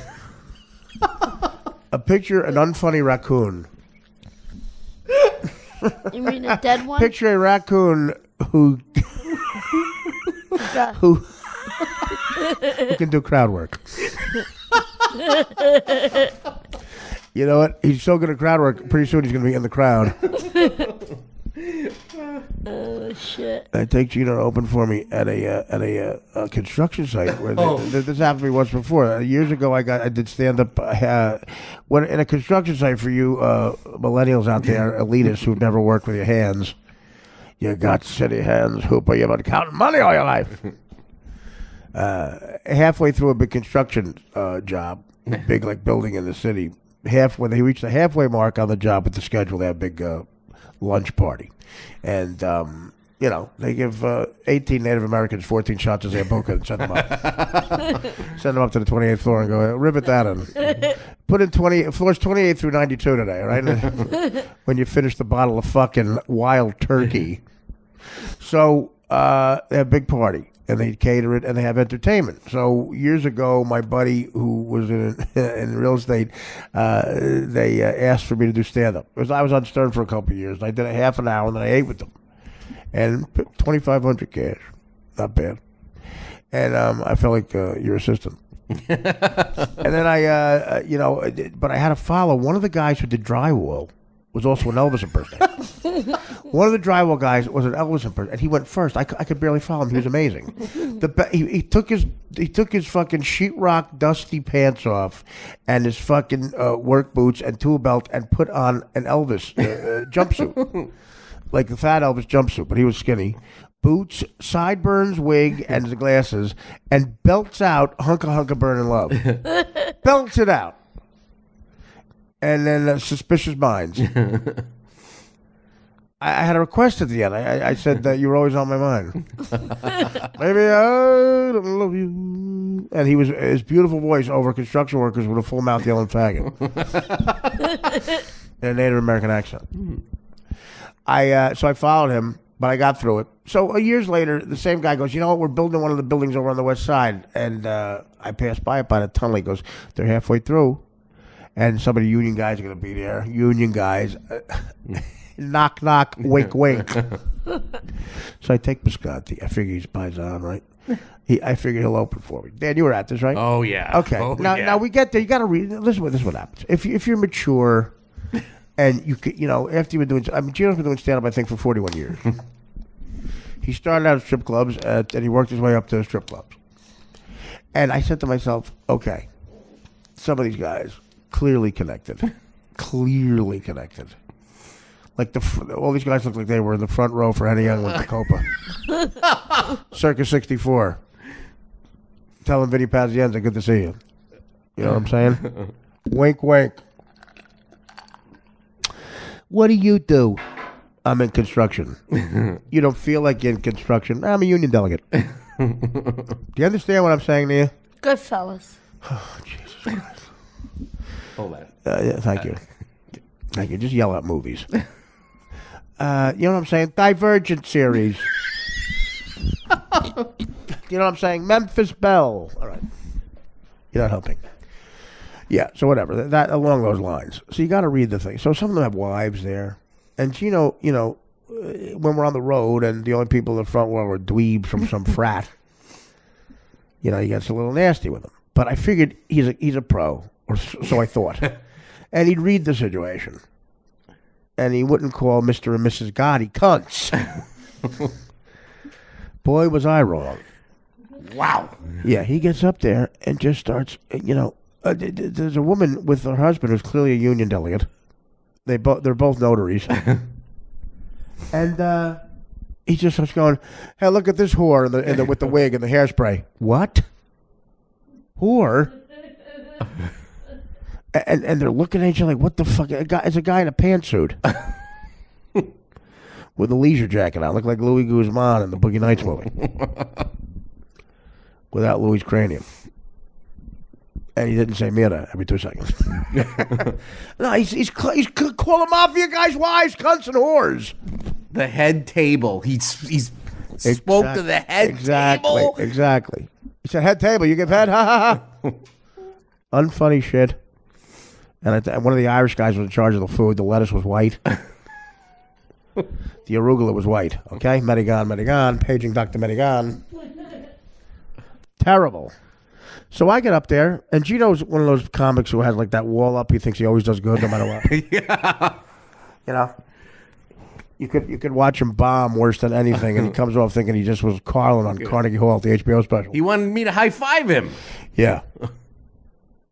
An unfunny raccoon. You mean a dead one? Picture a raccoon who can do crowd work. You know what? He's so good at crowd work. Pretty soon he's going to be in the crowd. Oh shit! I take Gino to open for me at a construction site where this happened to me once before. Years ago, I did stand up when in a construction site for you millennials out there, elitists who've never worked with your hands. You got city hands, Hooper. You've been counting money all your life. Halfway through a big construction job, big like building in the city. When they reach the halfway mark on the job with the schedule, they have a big lunch party. And, they give 18 Native Americans 14 shots of Zambuca and send them up. Send them up to the 28th floor and go, rivet that in. Put in floors 28 through 92 today, all right? When you finish the bottle of fucking wild turkey. So they have a big party. And they cater it, and they have entertainment. So years ago, my buddy who was in real estate, they asked for me to do stand-up. I was on Stern for a couple of years, and I did a half an hour, and then I ate with them. And $2,500 cash, not bad. And I felt like your assistant. And then but I had to follow one of the guys who did drywall. Was also an Elvis impersonator. One of the drywall guys was an Elvis impersonator, and he went first. I could barely follow him. He was amazing. He took his fucking sheetrock dusty pants off, and his fucking work boots and tool belt, and put on an Elvis jumpsuit, like the fat Elvis jumpsuit, but he was skinny. Boots, sideburns, wig, and the glasses, and belts out "Hunka Hunka Burnin' Love." Belts it out. And then Suspicious Minds. I had a request at the end. I said that you were always on my mind. Maybe I don't love you. And his beautiful voice over construction workers with a full mouth yelling faggot. In a Native American accent. So I followed him, but I got through it. So years later, the same guy goes, you know what, we're building one of the buildings over on the west side. And I passed by it by the tunnel. He goes, they're halfway through. And some of the union guys are going to be there. Union guys. Knock, knock, wink, wink. So I take Bisconti. I figure he's Paisan, right? I figure he'll open for me. Dan, you were at this, right? Oh, yeah. Okay. Now we get there. You got to read. This is what happens. If you're mature and after you've been doing, Gino's been doing stand-up, I think, for 41 years. He started out at strip clubs, and he worked his way up to strip clubs. And I said to myself, okay, some of these guys, clearly connected. Like all these guys look like they were in the front row for Henny Young with the Copa. Circa 64. Telling Vinny Pazienza, good to see you. You know what I'm saying? Wink, wink. What do you do? I'm in construction. You don't feel like you're in construction. I'm a union delegate. Do you understand what I'm saying to you? Good fellas. Oh, Jesus Christ. Hold on. Yeah, thank you. Thank you. Just yell at movies. You know what I'm saying? Divergent series. You know what I'm saying? Memphis Belle. All right. You're not helping. Yeah, so whatever. That along those lines. So you got to read the thing. So some of them have wives there. And Gino, when we're on the road and the only people in the front row are dweebs from some frat, he gets a little nasty with them. But I figured he's a pro, or so I thought. And he'd read the situation. And he wouldn't call Mr. and Mrs. Gotti cunts. Boy, was I wrong. Wow. Yeah, he gets up there and just starts, there's a woman with her husband who's clearly a union delegate. They're both notaries. And he just starts going, hey, look at this whore with the wig and the hairspray. What? Whore? And they're looking at each other like, what the fuck? It's a guy in a pantsuit. With a leisure jacket on. Look like Louis Guzman in the Boogie Nights movie. Without Louis' cranium. And he didn't say Mira every 2 seconds. No, he's calling mafia guys wives, cunts, and whores. The head table. He spoke to the head table. Exactly. He said, head table, you give head? Ha ha ha. Unfunny shit. And one of the Irish guys was in charge of the food. The lettuce was white. The arugula was white. Okay? Medigan. Paging Dr. Medigan. Terrible. So I get up there, and Gino's one of those comics who has like that wall up. He thinks he always does good no matter what. Yeah. You could watch him bomb worse than anything, and he comes off thinking he just was Carlin on Carnegie Hall at the HBO special. He wanted me to high five him. Yeah.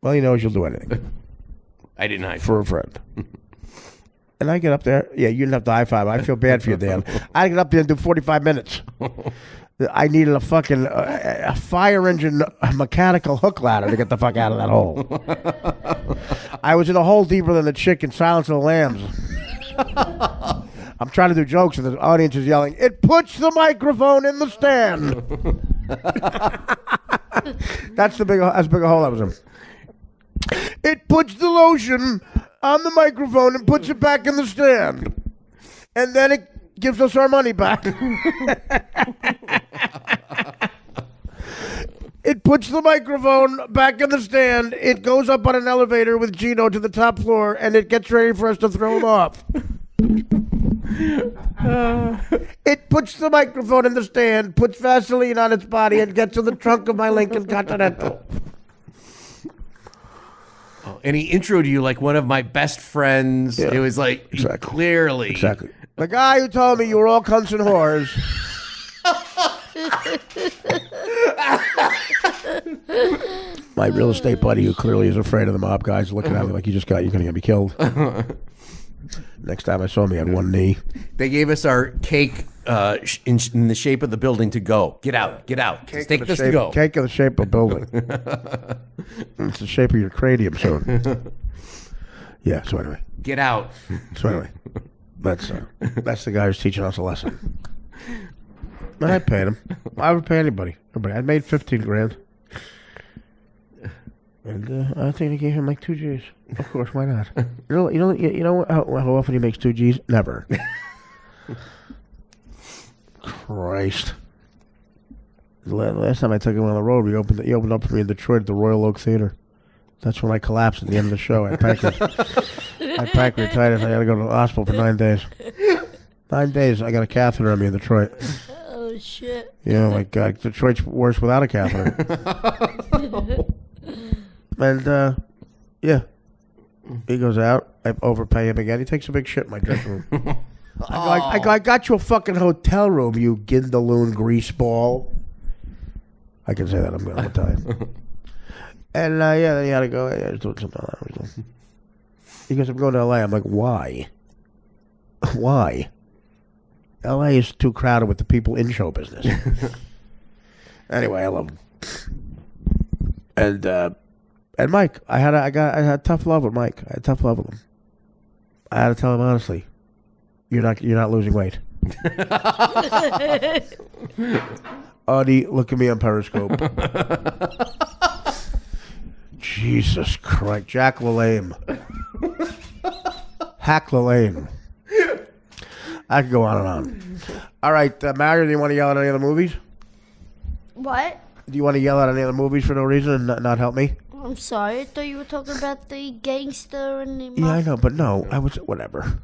Well, he knows you'll do anything. I didn't high five. For a friend. And I get up there. Yeah, you didn't have to high five. I feel bad for you, Dan. I get up there and do 45 minutes. I needed a fucking a fire engine mechanical hook ladder to get the fuck out of that hole. I was in a hole deeper than the chick in Silence of the Lambs. I'm trying to do jokes and the audience is yelling, it puts the microphone in the stand. That's big a hole I was in. It puts the lotion on the microphone and puts it back in the stand. And then it gives us our money back. It puts the microphone back in the stand. It goes up on an elevator with Gino to the top floor, and it gets ready for us to throw him off. It puts the microphone in the stand, puts Vaseline on its body, and gets in the trunk of my Lincoln Continental. And he introed you like one of my best friends. Yeah. It was like, exactly. Clearly. Exactly. The guy who told me you were all cunts and whores. My real estate buddy, who clearly is afraid of the mob guys, looking at me like you're going to get me killed. Next time I saw him, he had one knee. They gave us our cake in the shape of the building to go. Get out. Take this to go. Cake in the shape of building. It's the shape of your cranium soon. Yeah, so anyway. Get out. So anyway, that's the guy who's teaching us a lesson. And I paid him. I would pay anybody. I made $15,000. And I think I gave him like 2 G's. Of course, why not? You know how often he makes 2 G's? Never. Christ. Last time I took him on the road, he opened up for me in Detroit at the Royal Oak Theater. That's when I collapsed at the end of the show. I had pancreatitis. I had to go to the hospital for 9 days. 9 days. I got a catheter on me in Detroit. Oh, shit. Yeah, my God. Detroit's worse without a catheter. And, yeah. He goes out. I overpay him again. He takes a big shit in my dressing room. I got you a fucking hotel room, you Gindaloon greaseball. I can say that. I'm going to tell you. And, then he had to go. Yeah, doing something. He goes, I'm going to L.A. I'm like, why? Why? L.A. is too crowded with the people in show business. Anyway, I love him. And Mike, I had tough love with Mike. I had tough love with him. I had to tell him honestly. You're not losing weight. Artie, look at me on Periscope. Jesus Christ. Jack LaLame. Hack LaLame. I could go on and on. All right, Mario, do you want to yell at any other movies? What? Do you want to yell at any other movies for no reason and not help me? I'm sorry. I thought you were talking about the gangster and the. Yeah, I know, but no. Whatever.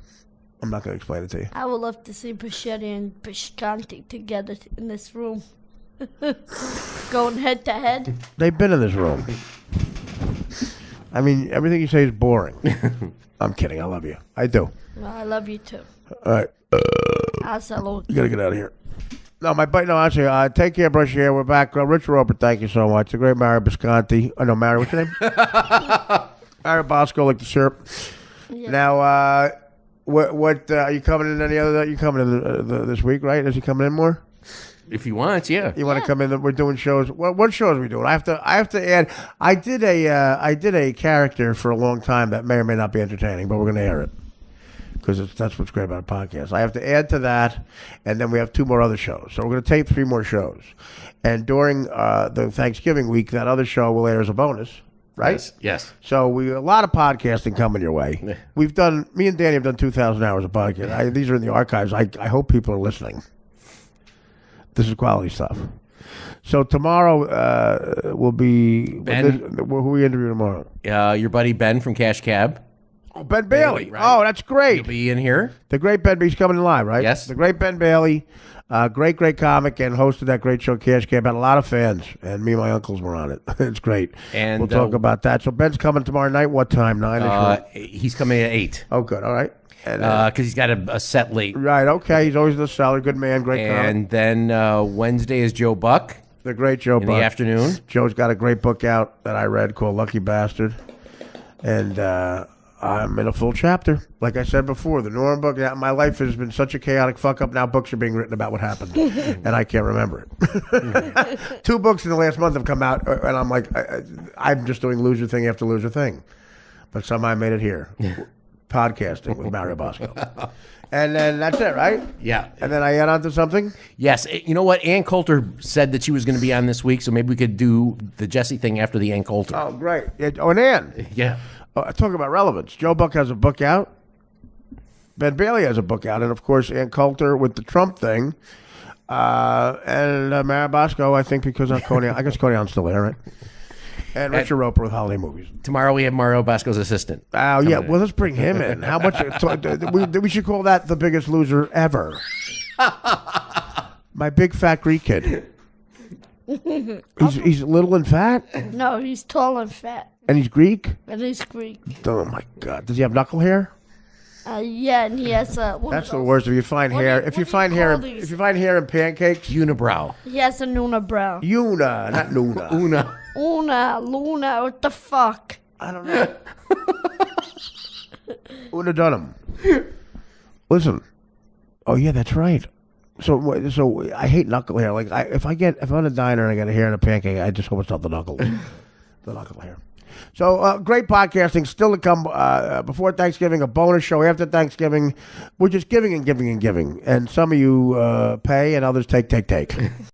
I'm not going to explain it to you. I would love to see Pachetti and Bisconti together in this room. Going head to head. They've been in this room. I mean, everything you say is boring. I'm kidding. I love you. I do. Well, I love you too. All right. Salute. You got to get out of here. No, actually, take care, brush your hair. We're back. Rich Roeper, thank you so much. The great Mario Bisconti. Oh, no, Mario, what's your name? Mario Bosco, like the syrup. Yeah. Now, what are you coming in any other? You coming in this week, right? Is he coming in more? If he wants, yeah. You want to come in? We're doing shows. What shows are we doing? I have to add. I did a character for a long time that may or may not be entertaining, but we're going to air it because that's what's great about a podcast. I have to add to that, and then we have 2 more other shows. So we're going to tape 3 more shows, and during the Thanksgiving week, that other show will air as a bonus. Right? Yes. So a lot of podcasting coming your way. Yeah. Me and Danny have done 2,000 hours of podcast. These are in the archives. I hope people are listening. This is quality stuff. So tomorrow will be Ben. Who we interview tomorrow? Your buddy Ben from Cash Cab. Oh, Ben Bailey. Right. Oh, that's great. He'll be in here. The great Ben. He's coming in live, right? Yes. The great Ben Bailey, great comic, and hosted that great show Cash Cab. Had a lot of fans, and me and my uncles were on it. It's great. And we'll talk about that. So Ben's coming tomorrow night. What time? 9? He's coming at 8. Oh, good. All right. Because he's got a set late. Right, okay. He's always in the cellar. Good man, great comic. And then Wednesday is Joe Buck. The great Joe Buck. In the afternoon. Joe's got a great book out that I read called Lucky Bastard. And I'm in a full chapter. Like I said before, the Norm book, my life has been such a chaotic fuck-up. Now books are being written about what happened. And I can't remember it. 2 books in the last month have come out, and I'm like, I'm just doing loser thing after loser thing. But somehow I made it here. Podcasting with Mario Bosco. And then that's it, right? Yeah. And then I add on to something? Yes. You know what? Ann Coulter said that she was going to be on this week, so maybe we could do the Jesse thing after the Ann Coulter. Oh, great. Oh, and Ann. Yeah. Talk about relevance. Joe Buck has a book out. Ben Bailey has a book out. And, of course, Ann Coulter with the Trump thing. And Mario Bosco, I think, because I guess Coney's still there, right? And Richard Roeper with holiday movies. Tomorrow we have Mario Bosco's assistant. Oh, yeah. Well, let's bring him in. How much? We should call that the biggest loser ever. My big fat Greek kid. He's little and fat? No, he's tall and fat. And he's Greek? And he's Greek. Oh, my God. Does he have knuckle hair? Yeah, and he has That's the worst. If you find hair, if you find hair in pancakes, unibrow. He has a unibrow. Una, not Nuna. Luna, what the fuck? I don't know. Una Dunham. Listen. Oh yeah, that's right. So I hate knuckle hair. Like if I'm in a diner and I got a hair in a pancake, I just hope it's not the knuckles, the knuckle hair. So great podcasting still to come before Thanksgiving, a bonus show after Thanksgiving. We're just giving and giving and giving. And some of you pay and others take.